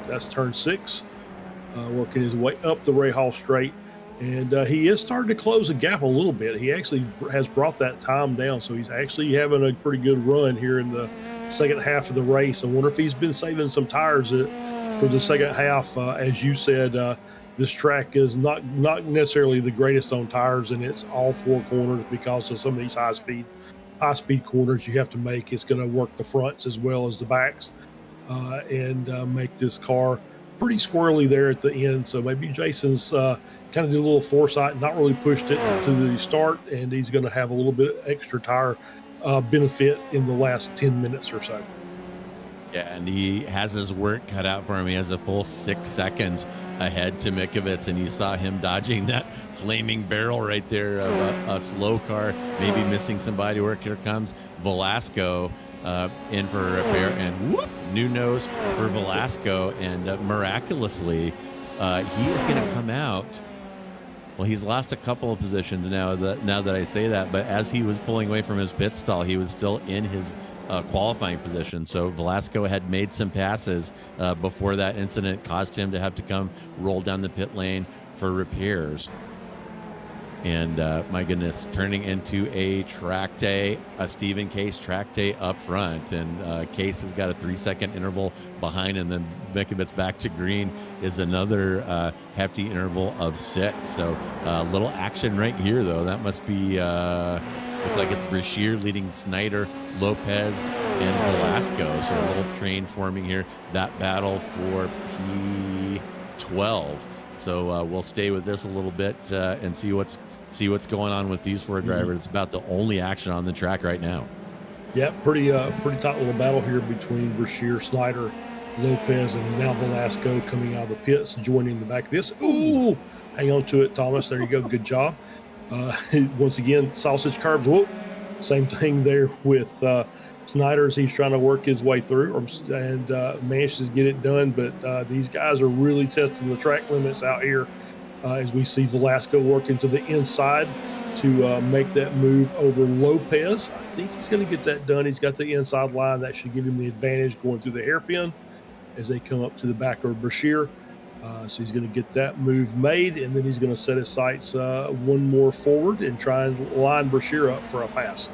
that's turn 6, working his way up the Ray Hall straight, and he is starting to close the gap a little bit. He actually has brought that time down, so he's actually having a pretty good run here in the second half of the race. I wonder if he's been saving some tires for the second half. As you said, this track is not necessarily the greatest on tires, and it's all 4 corners because of some of these high speed corners you have to make. It's going to work the fronts as well as the backs, and make this car pretty squirrely there at the end. So maybe Jason's kind of did a little foresight, not really pushed it to the start, and he's going to have a little bit extra tire benefit in the last 10 minutes or so. Yeah, and he has his work cut out for him. He has a full 6 seconds ahead to Mikovits, and you saw him dodging that flaming barrel right there of a slow car, maybe missing somebody. Work. Here comes Velasco in for a repair, and whoop, new nose for Velasco, and miraculously, he is going to come out. Well, he's lost a couple of positions now that I say that, but as he was pulling away from his pit stall, he was still in his qualifying position. So Velasco had made some passes before that incident caused him to have to come roll down the pit lane for repairs. And my goodness, turning into a track day, a Stephen Case track day up front. And Case has got a 3-second interval behind, and then Mikovits back to green is another hefty interval of 6. So little action right here, though. That must be, looks like it's Brashear leading Snyder, Lopez, and Velasco. So a little train forming here. That battle for P12. So we'll stay with this a little bit and see what's going on with these 4 drivers. It's about the only action on the track right now. Yeah, pretty tight little battle here between Brashear, Snyder, Lopez, and now Velasco coming out of the pits, joining the back of this. Ooh, hang on to it, Thomas. There you go. Good job. Once again, sausage curbs. Whoop. Same thing there with Snyder's. He's trying to work his way through and manages to get it done. But these guys are really testing the track limits out here, as we see Velasco working to the inside to make that move over Lopez. I think he's going to get that done. He's got the inside line. That should give him the advantage going through the hairpin as they come up to the back of Brashear. So he's going to get that move made, and then he's going to set his sights one more forward and try and line Brashear up for a pass.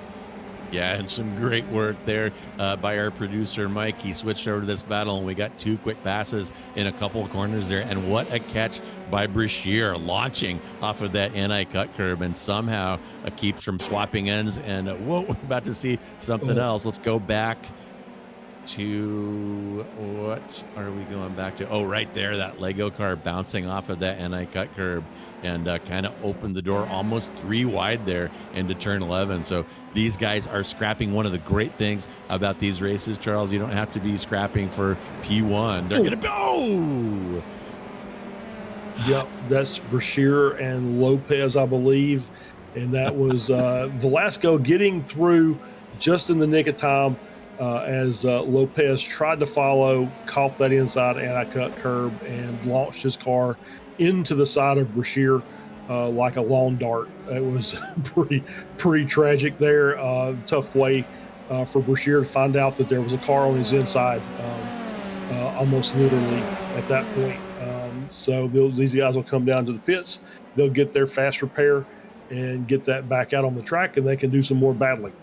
Yeah, and some great work there by our producer, Mike. He switched over to this battle, and we got 2 quick passes in a couple of corners there. And what a catch by Brashear, launching off of that anti-cut curb, and somehow keeps from swapping ends. And whoa, we're about to see something else. Let's go back to, what are we going back to? Oh, right there, that Lego car bouncing off of that anti-cut curb and kind of opened the door almost 3 wide there into turn 11. So these guys are scrapping. One of the great things about these races, Charles, you don't have to be scrapping for P1. They're going to go. Yep, that's Brashear and Lopez, I believe. And that was Velasco getting through just in the nick of time. As Lopez tried to follow, caught that inside anti-cut curb, and launched his car into the side of Brashear like a lawn dart. It was pretty tragic there. Tough way for Brashear to find out that there was a car on his inside, almost literally at that point. So these guys will come down to the pits. They'll get their fast repair and get that back out on the track, and they can do some more battling.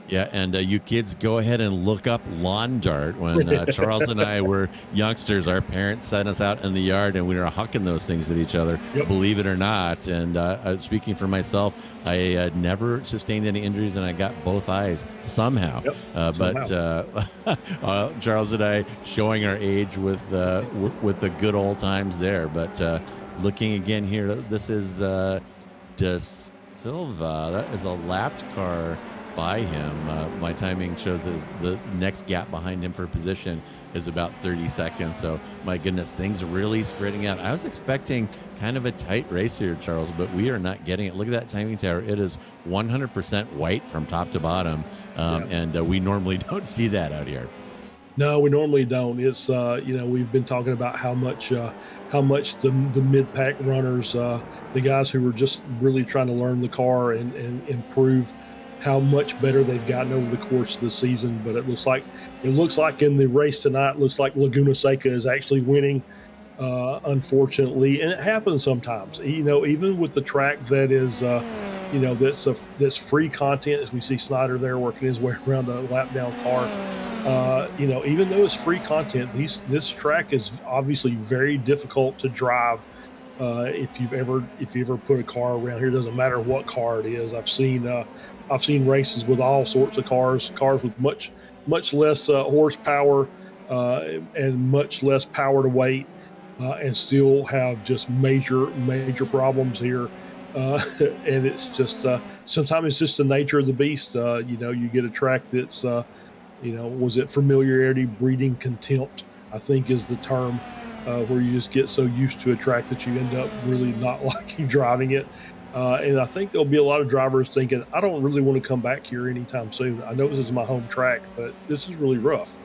Yeah, and you kids go ahead and look up lawn dart. When Charles and I were youngsters, our parents sent us out in the yard and we were hucking those things at each other, Yep. believe it or not. And speaking for myself, I never sustained any injuries and I got both eyes somehow. Yep, But Charles and I showing our age with the good old times there. But looking again here, this is De Silva. That is a lapped car by him. My timing shows that the next gap behind him for position is about 30 seconds. So my goodness, things are really spreading out. I was expecting kind of a tight race here, Charles, but we are not getting it. Look at that timing tower. It is 100% white from top to bottom. And we normally don't see that out here. No, we normally don't. It's we've been talking about how much the mid-pack runners, the guys who were just really trying to learn the car and improve, how much better they've gotten over the course of the season. But it looks like in the race tonight, looks like Laguna Seca is actually winning, unfortunately, and it happens sometimes. Even with the track that is that's free content, as we see Snyder there working his way around a lap down car. Even though it's free content, this track is obviously very difficult to drive. If you ever put a car around here, doesn't matter what car it is. I've seen races with all sorts of cars with much less horsepower and much less power to weight, and still have just major problems here. And it's just sometimes it's just the nature of the beast. You get a track that's was it familiarity breeding contempt, I think is the term, where you just get so used to a track that you end up really not liking driving it. And I think there'll be a lot of drivers thinking, I don't really want to come back here anytime soon. I know this is my home track, but this is really rough.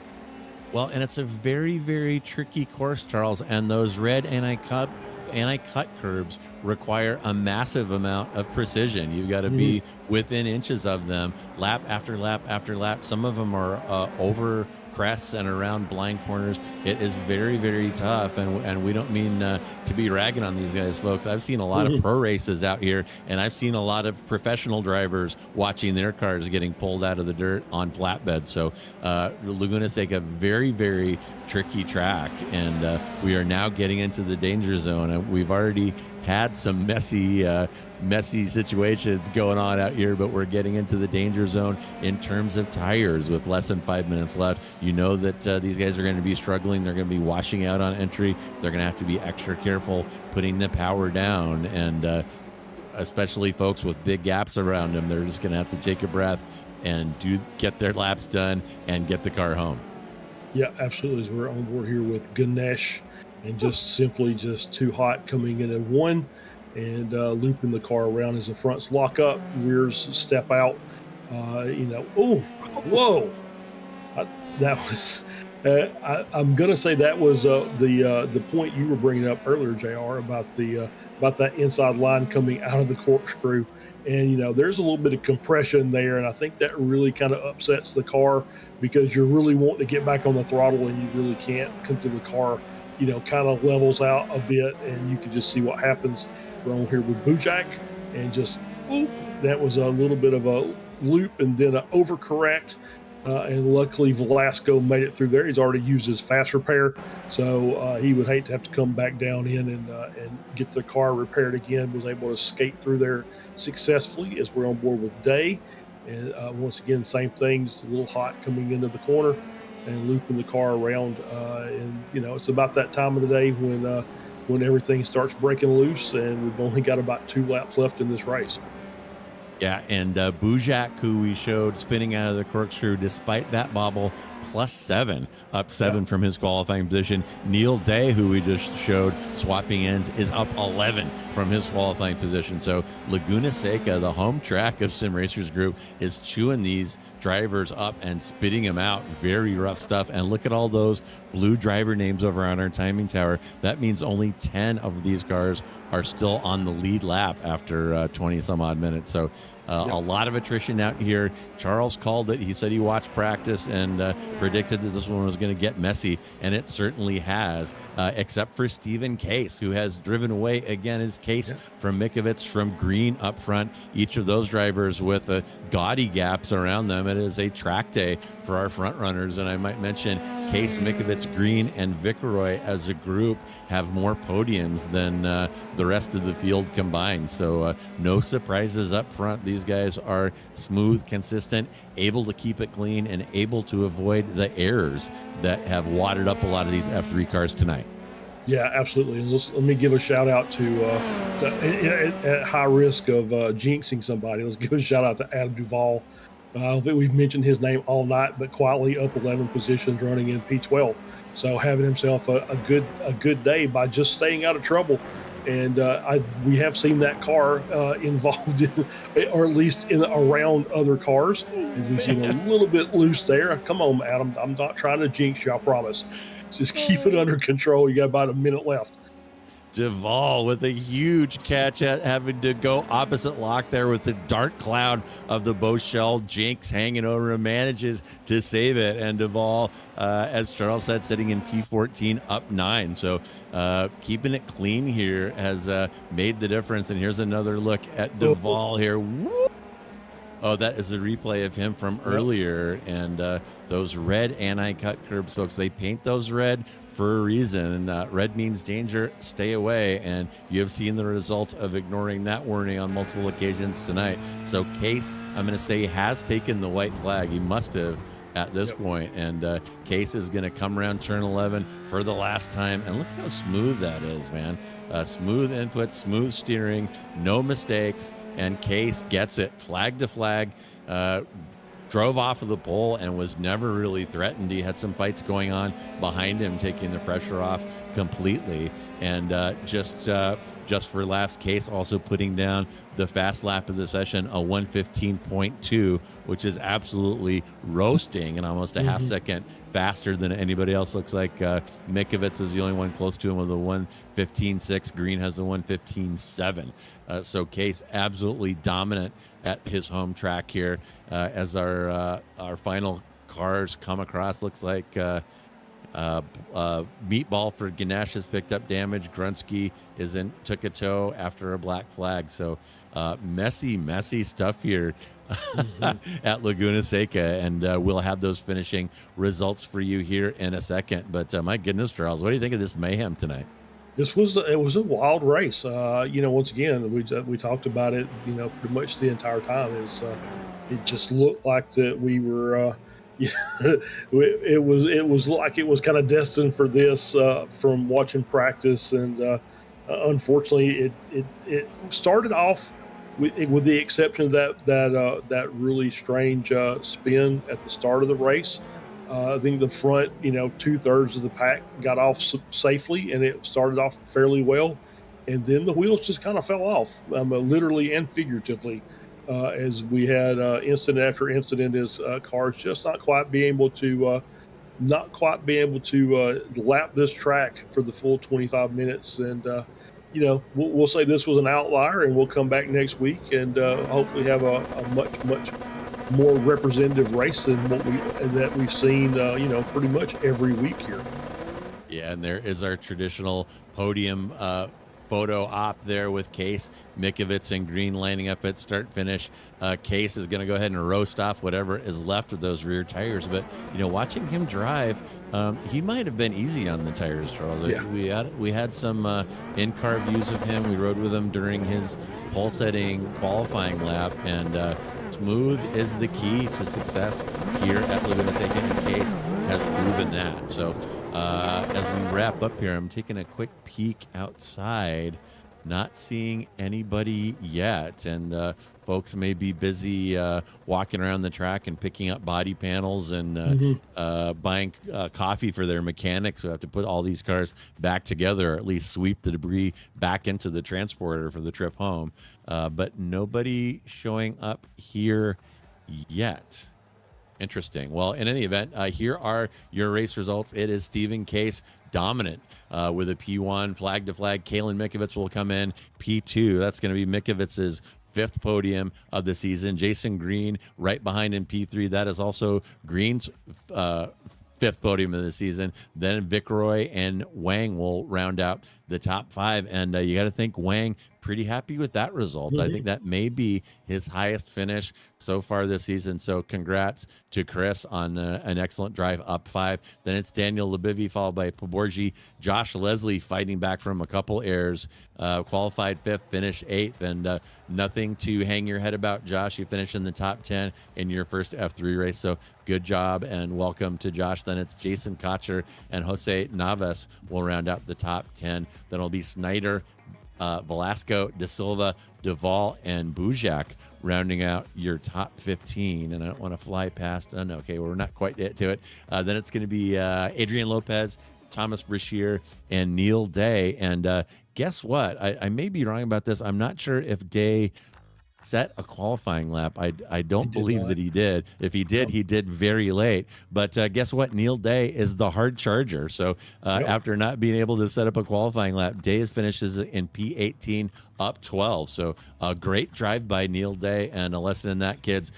Well, and it's a very, very tricky course, Charles, and those red anti-cut curbs require a massive amount of precision. You've got to be within inches of them lap after lap after lap. Some of them are over crests and around blind corners. It is very, very tough, and we don't mean to be ragging on these guys, folks. I've seen a lot of pro races out here, and I've seen a lot of professional drivers watching their cars getting pulled out of the dirt on flatbeds. So Laguna Seca, very, very tricky track, and we are now getting into the danger zone, and we've already had some messy situations going on out here, but we're getting into the danger zone in terms of tires with less than 5 minutes left. You know that these guys are going to be struggling. They're going to be washing out on entry. They're going to have to be extra careful putting the power down, and especially folks with big gaps around them, they're just going to have to take a breath and get their laps done and get the car home. Yeah, absolutely. As we're on board here with Ganesh, and just simply too hot coming in at one, and looping the car around as the fronts lock up, rears step out. Oh, whoa! That was. I'm gonna say that was the point you were bringing up earlier, JR, about that inside line coming out of the corkscrew, and there's a little bit of compression there, and I think that really kind of upsets the car because you're really wanting to get back on the throttle and you really can't come to the car. Kind of levels out a bit, and you can just see what happens. We're on here with Boshell, and that was a little bit of a loop and then an overcorrect. And luckily Velasco made it through there. He's already used his fast repair, so he would hate to have to come back down in and get the car repaired again. Was able to skate through there successfully as we're on board with Day. And once again, same thing, just a little hot coming into the corner and looping the car around. And it's about that time of the day when everything starts breaking loose, and we've only got about 2 laps left in this race. Yeah, and Boshell, who we showed spinning out of the corkscrew, despite that bobble, +7, up 7 from his qualifying position. Neil Day, who we just showed swapping ends, is up 11 from his qualifying position. So Laguna Seca, the home track of Sim Racers Group, is chewing these drivers up and spitting them out. Very rough stuff. And look at all those blue driver names over on our timing tower. That means only 10 of these cars are still on the lead lap after 20 some odd minutes. So a lot of attrition out here. Charles called it. He said he watched practice and predicted that this one was going to get messy, and it certainly has, except for Stephen Case, who has driven away again. His Case from Mikovits, from Green up front, each of those drivers with gaudy gaps around them. It is a track day for our front runners, and I might mention Case, Mikovits, Green, and Viceroy as a group have more podiums than the rest of the field combined. So no surprises up front. These guys are smooth, consistent, able to keep it clean, and able to avoid the errors that have wadded up a lot of these F3 cars tonight. Yeah, absolutely. And let me give a shout out to at high risk of jinxing somebody. Let's give a shout out to Adam Duvall. I don't think we've mentioned his name all night, but quietly up 11 positions running in P12. So having himself a good day by just staying out of trouble. And we have seen that car involved in, or at least around other cars. And we've seen a little bit loose there. Come on, Adam. I'm not trying to jinx you, I promise. Just keep it under control. You got about a minute left. Duvall with a huge catch at having to go opposite lock there with the dark cloud of the Boshell jinx hanging over him, manages to save it. And Duvall, as Charles said, sitting in P14 up 9. So keeping it clean here has made the difference. And here's another look at Duvall here. Whoop. Oh, that is a replay of him from earlier. And those red anti-cut curbs, folks, they paint those red for a reason. Red means danger, stay away. And you have seen the result of ignoring that warning on multiple occasions tonight. So Case, I'm going to say, has taken the white flag. He must have at this point. And Case is going to come around turn 11 for the last time. And look how smooth that is, man. Smooth input, smooth steering, no mistakes. And Case gets it flag to flag. Drove off of the pole and was never really threatened. He had some fights going on behind him, taking the pressure off completely. And just for laughs, Case also putting down the fast lap of the session, a 1:15.2, which is absolutely roasting and almost a half second faster than anybody else. Looks like Mikovits is the only one close to him with a 1:15.6. Green has a 1:15.7. So Case absolutely dominant at his home track here. As our final cars come across, looks like Meatball for Ganesh has picked up damage. Grunsky took a tow after a black flag. So messy stuff here at Laguna Seca, and we'll have those finishing results for you here in a second. But my goodness, Charles, what do you think of this mayhem tonight? It was a wild race. Once again, we talked about it, pretty much the entire time. It just looked like that we were, it was like it was kind of destined for this from watching practice. And unfortunately, it started off with the exception of that really strange spin at the start of the race. I think the front, 2/3 of the pack got off safely, and it started off fairly well. And then the wheels just kind of fell off, literally and figuratively, as we had incident after incident as cars just not quite being able to lap this track for the full 25 minutes. And, we'll say this was an outlier, and we'll come back next week and hopefully have a much more representative race than that we've seen, pretty much every week here. Yeah, and there is our traditional podium photo op there with Case, Mikovits, and Green lining up at start finish. Case is going to go ahead and roast off whatever is left of those rear tires. But watching him drive, he might have been easy on the tires, Charles. Yeah. We had some in-car views of him. We rode with him during his pole setting qualifying lap, and smooth is the key to success here at Laguna Seca, and Case has proven that. So as we wrap up here, I'm taking a quick peek outside, not seeing anybody yet. And folks may be busy walking around the track and picking up body panels and buying coffee for their mechanics who have to put all these cars back together, or at least sweep the debris back into the transporter for the trip home. But nobody showing up here yet. Interesting. Well, in any event, here are your race results. It is Stephen Case dominant with a P1 flag to flag. Kalen Mikovits will come in P2. That's going to be Mikovits's 5th podium of the season. Jason Green right behind in P3. That is also Green's 5th podium of the season. Then Viceroy and Wang will round out the top 5. And you got to think Wang pretty happy with that result. I think that may be his highest finish so far this season. So congrats to Chris on an excellent drive up 5. Then it's Daniel Lebivy followed by Poborji. Josh Leslie fighting back from a couple errors, qualified 5th, finished 8th, and nothing to hang your head about, Josh. You finished in the top 10 in your first F3 race. So good job and welcome to Josh. Then it's Jason Cotcher and Jose Navas will round out the top 10. Then it'll be Snyder, Velasco, De Silva, Duvall, and Bujak rounding out your top 15. And I don't want to fly past. No, okay, we're not quite to it. Then it's going to be Adrian Lopez, Thomas Brashear, and Neil Day. And guess what? I may be wrong about this. I'm not sure if Day set a qualifying lap. I don't believe that he did. If he did, he did very late. But guess what? Neil Day is the hard charger. So after not being able to set up a qualifying lap, Day finishes in P18 up 12. So a great drive by Neil Day, and a lesson in that, kids.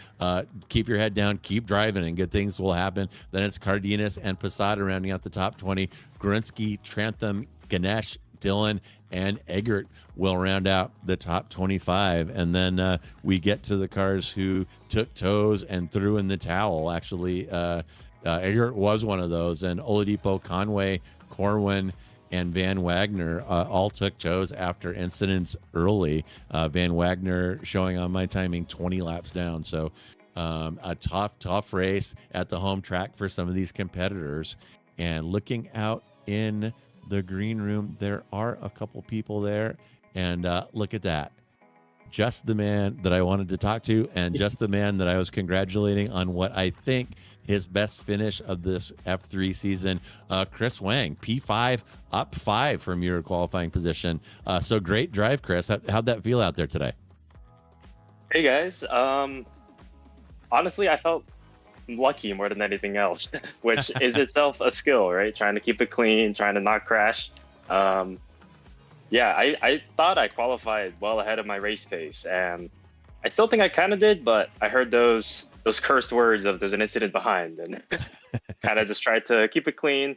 Keep your head down, keep driving, and good things will happen. Then it's Cardenas and Posada rounding out the top 20. Grinsky, Trantham, Ganesh, Dylan, and Eggert will round out the top 25. And then we get to the cars who took toes and threw in the towel. Actually, Eggert was one of those. And Oladipo, Conway, Corwin, and Van Wagner all took toes after incidents early. Van Wagner showing on my timing 20 laps down. So a tough race at the home track for some of these competitors. And looking out in the green room, there are a couple people there, and look at that. Just the man that I wanted to talk to, and just the man that I was congratulating on what I think his best finish of this F3 season. Chris Wang, P5 up 5 from your qualifying position. So great drive, Chris. How'd that feel out there today? Hey guys, honestly I felt lucky more than anything else, which is itself a skill, right? Trying to keep it clean, trying to not crash. I thought I qualified well ahead of my race pace, and I still think I kind of did, but I heard those cursed words of there's an incident behind, and kind of just tried to keep it clean,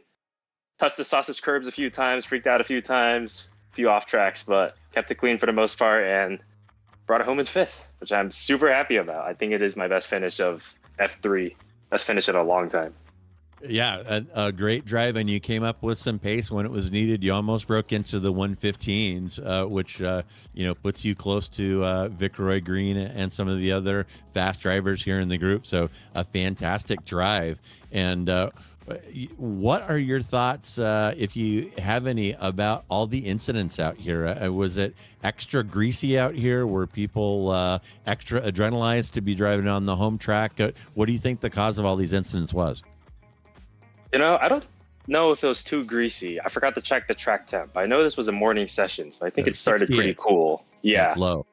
touched the sausage curbs a few times, freaked out a few times, a few off tracks, but kept it clean for the most part and brought it home in 5th, which I'm super happy about. I think it is my best finish of F3. Best finish in a long time. Yeah, a great drive, and you came up with some pace when it was needed. You almost broke into the 115s, which puts you close to Vic Roy Green and some of the other fast drivers here in the group. So a fantastic drive. And what are your thoughts, if you have any, about all the incidents out here? Was it extra greasy out here? Were people extra adrenalized to be driving on the home track? What do you think the cause of all these incidents was? I don't know if it was too greasy. I forgot to check the track temp. I know this was a morning session, so I think it started pretty cool. Yeah. It's low.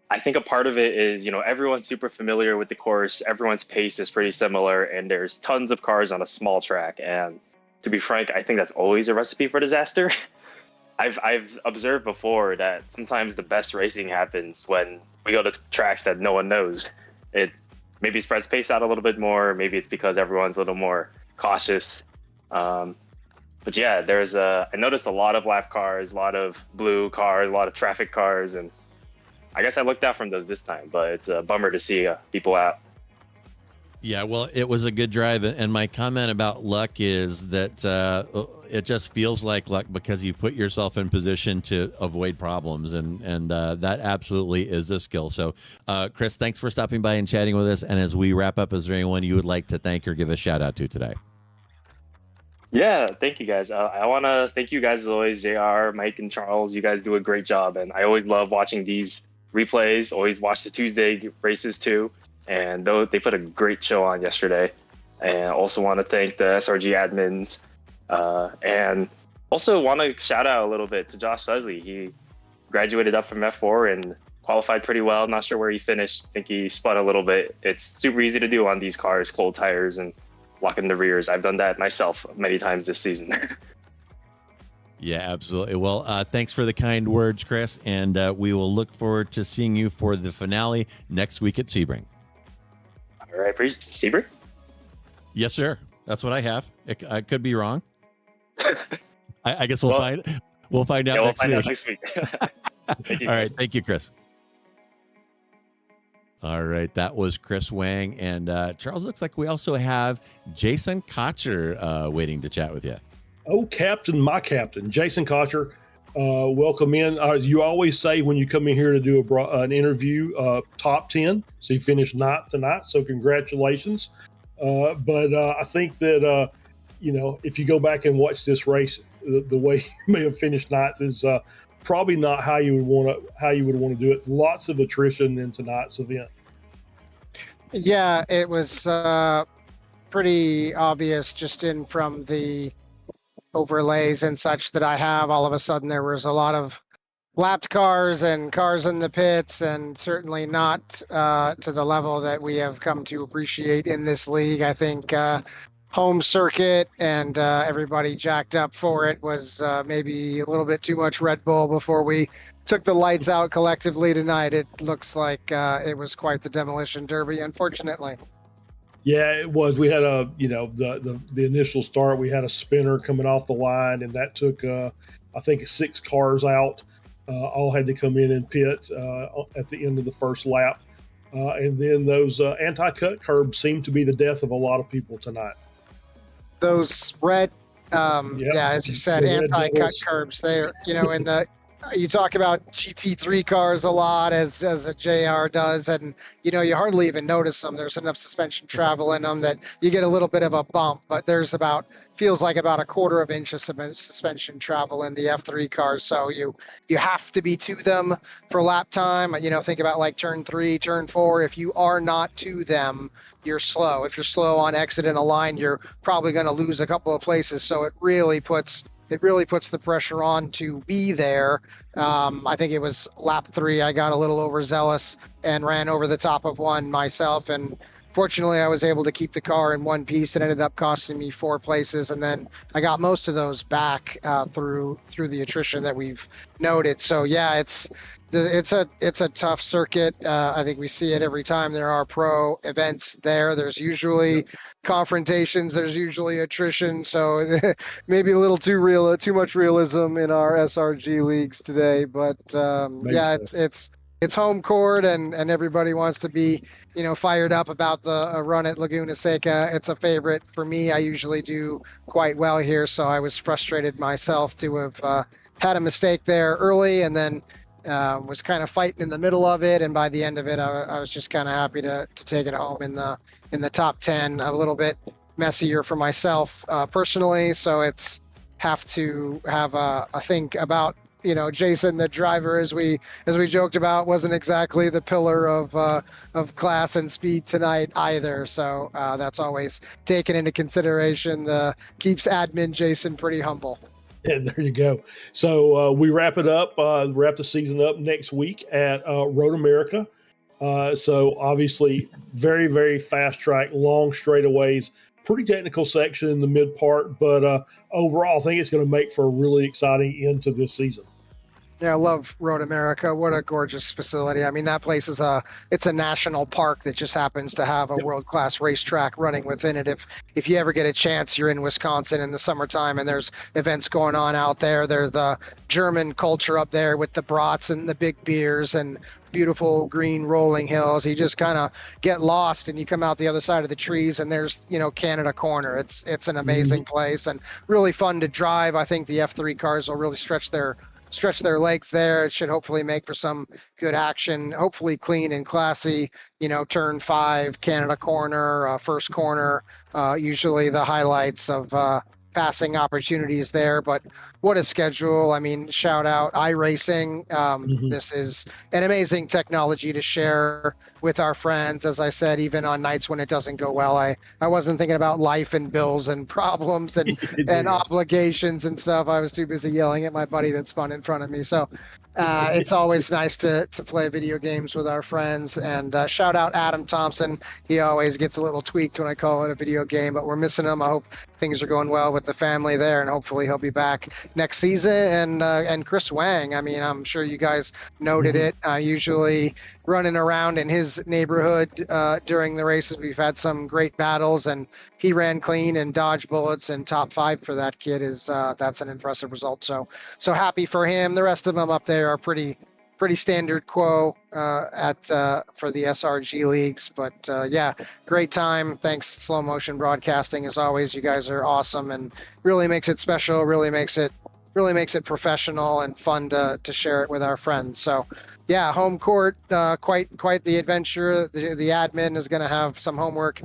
I think a part of it is, everyone's super familiar with the course. Everyone's pace is pretty similar, and there's tons of cars on a small track. And to be frank, I think that's always a recipe for disaster. I've observed before that sometimes the best racing happens when we go to tracks that no one knows. It maybe spreads pace out a little bit more. Maybe it's because everyone's a little more cautious. But yeah, I noticed a lot of lap cars, a lot of blue cars, a lot of traffic cars, and I guess I looked out from those this time, but it's a bummer to see people out. Yeah, well, it was a good drive. And my comment about luck is that it just feels like luck because you put yourself in position to avoid problems. And that absolutely is a skill. So, Chris, thanks for stopping by and chatting with us. And as we wrap up, is there anyone you would like to thank or give a shout out to today? Yeah, thank you guys. I want to thank you guys as always, JR, Mike, and Charles. You guys do a great job. And I always love watching these replays, always watch the Tuesday races too. And they put a great show on yesterday. And I also want to thank the SRG admins. And also want to shout out a little bit to Josh Leslie. He graduated up from F4 and qualified pretty well. Not sure where he finished. I think he spun a little bit. It's super easy to do on these cars, cold tires and locking the rears. I've done that myself many times this season. Yeah, absolutely. Well, thanks for the kind words, Chris. And we will look forward to seeing you for the finale next week at Sebring. All right, Sebring? Yes, sir. That's what I have. I could be wrong. I guess we'll find. We'll find out Yeah, we'll next find week. out next week. Thank you, All right. Chris. Thank you, Chris. All right. That was Chris Wang. And Charles, looks like we also have Jason Cotcher waiting to chat with you. Oh, Captain, my Captain, Jason Cotcher. Welcome in. You always say when you come in here to do an interview, top 10. So you finished ninth tonight. So congratulations. But I think that, if you go back and watch this race, the way you may have finished ninth is probably not how you would want to do it. Lots of attrition in tonight's event. Yeah, it was pretty obvious just in from the overlays and such that I have. All of a sudden there was a lot of lapped cars and cars in the pits, and certainly not to the level that we have come to appreciate in this league. I think home circuit and everybody jacked up for it was maybe a little bit too much Red Bull before we took the lights out collectively tonight. It looks like it was quite the demolition derby, unfortunately. Yeah, it was. We had the initial start. We had a spinner coming off the line, and that took I think 6 cars out. All had to come in and pit at the end of the first lap, and then those anti-cut curbs seemed to be the death of a lot of people tonight. Those red, as you said, anti-cut curbs. They're in the. You talk about GT3 cars a lot, as a JR does, and you hardly even notice them. There's enough suspension travel in them that you get a little bit of a bump, but there's feels like about a quarter of inch of suspension travel in the F3 cars. So you have to be to them for lap time. Think about like turn 3, turn 4. If you are not to them, you're slow. If you're slow on exit in a line, you're probably going to lose a couple of places. So it really puts the pressure on to be there. I think it was lap 3. I got a little overzealous and ran over the top of one myself. And fortunately, I was able to keep the car in one piece. It ended up costing me 4 places. And then I got most of those back through the attrition that we've noted. So yeah, it's a tough circuit. I think we see it every time there are pro events there. There's usually confrontations. There's usually attrition. So maybe a little too much realism in our SRG leagues today. But it's home court, and everybody wants to be fired up about the run at Laguna Seca. It's a favorite for me. I usually do quite well here, so I was frustrated myself to have had a mistake there early, and then was kind of fighting in the middle of it, and by the end of it, I was just kind of happy to take it home in the top 10. A little bit messier for myself personally, so it's have to have a think about Jason, the driver, as we joked about, wasn't exactly the pillar of class and speed tonight either. So that's always taken into consideration. Keeps admin Jason pretty humble. Yeah, there you go. So we wrap it up, wrap the season up next week at Road America. So obviously very, very fast track, long straightaways, pretty technical section in the mid part, but overall I think it's going to make for a really exciting end to this season. Yeah, I love Road America. What a gorgeous facility. I mean, that place is it's a national park that just happens to have a world-class racetrack running within it. If you ever get a chance, you're in Wisconsin in the summertime and there's events going on out there. There's the German culture up there with the brats and the big beers and beautiful green rolling hills. You just kind of get lost and you come out the other side of the trees and there's, Canada Corner. It's an amazing place and really fun to drive. I think the F3 cars will really stretch their legs there. It should hopefully make for some good action, hopefully clean and classy. Turn 5, Canada Corner, first corner, usually the highlights of passing opportunities there. But what a schedule. I mean, shout out iRacing. This is an amazing technology to share with our friends. As I said, even on nights when it doesn't go well, I wasn't thinking about life and bills and problems and obligations and stuff. I was too busy yelling at my buddy that spun in front of me. So it's always nice to play video games with our friends. And shout out Adam Thompson. He always gets a little tweaked when I call it a video game, but we're missing him. I hope things are going well with the family there, and hopefully he'll be back next season. And Chris Wang, I mean, I'm sure you guys noted it. Usually running around in his neighborhood during the races. We've had some great battles, and he ran clean and dodged bullets, and top 5 for that kid is that's an impressive result. So happy for him. The rest of them up there are pretty standard quo for the SRG leagues, but yeah, great time. Thanks, Slow Motion Broadcasting, as always. You guys are awesome and really makes it special. Really makes it professional and fun to share it with our friends. So yeah, home court, quite the adventure. The admin is going to have some homework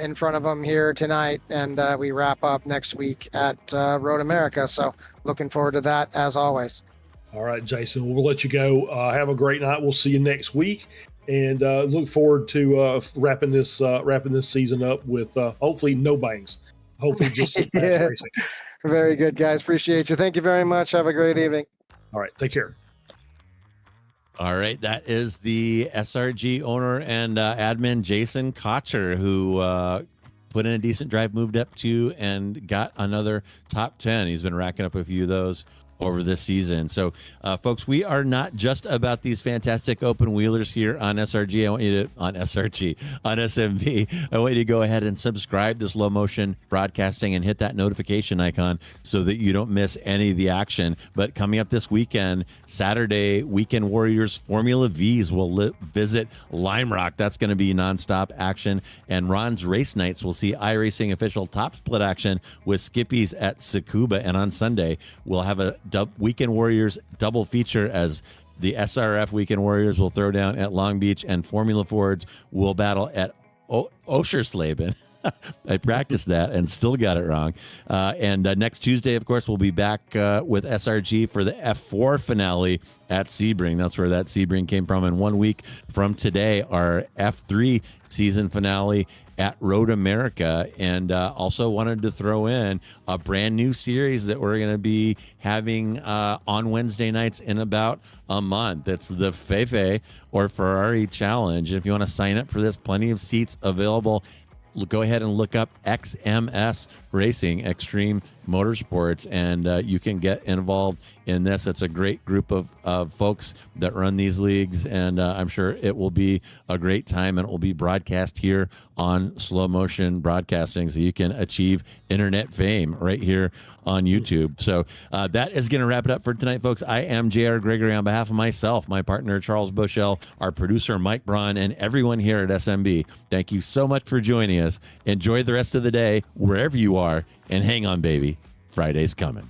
in front of them here tonight, and we wrap up next week at Road America. So looking forward to that as always. All right, Jason, we'll let you go. Have a great night. We'll see you next week, and look forward to wrapping this season up with hopefully no bangs. Hopefully just some fast racing. Very good, guys. Appreciate you. Thank you very much. Have a great evening. All right, take care. All right, that is the SRG owner and admin Jason Cotcher, who put in a decent drive, moved up 2, and got another top 10. He's been racking up a few of those over this season. So folks, we are not just about these fantastic open wheelers here on SRG. I want you to on SMB. I want you to go ahead and subscribe to Slow Motion Broadcasting and hit that notification icon so that you don't miss any of the action. But coming up this weekend, Saturday, Weekend Warriors Formula V's will visit Lime Rock. That's going to be nonstop action. And Ron's Race Nights will see iRacing official top split action with Skippies at Tsukuba. And on Sunday, we'll have a Weekend Warriors double feature as the SRF Weekend Warriors will throw down at Long Beach and Formula Fords will battle at Oschersleben. I practiced that and still got it wrong. And next Tuesday, of course, we'll be back with SRG for the F4 finale at Sebring. That's where that Sebring came from. And 1 week from today, our F3 season finale at Road America. And also wanted to throw in a brand new series that we're going to be having on Wednesday nights in about a month. It's the Fefe or Ferrari Challenge. If you want to sign up for this, plenty of seats available. Go ahead and look up XMS Racing, Extreme Motorsports, and you can get involved in this. It's a great group of folks that run these leagues, and I'm sure it will be a great time, and it will be broadcast here on Slow Motion Broadcasting, so you can achieve internet fame right here on YouTube. So that is going to wrap it up for tonight, folks. I am JR Gregory on behalf of myself, my partner Charles Boshell, our producer Mike Braun, and everyone here at SMB. Thank you so much for joining us. Enjoy the rest of the day wherever you are, and hang on, baby. Friday's coming.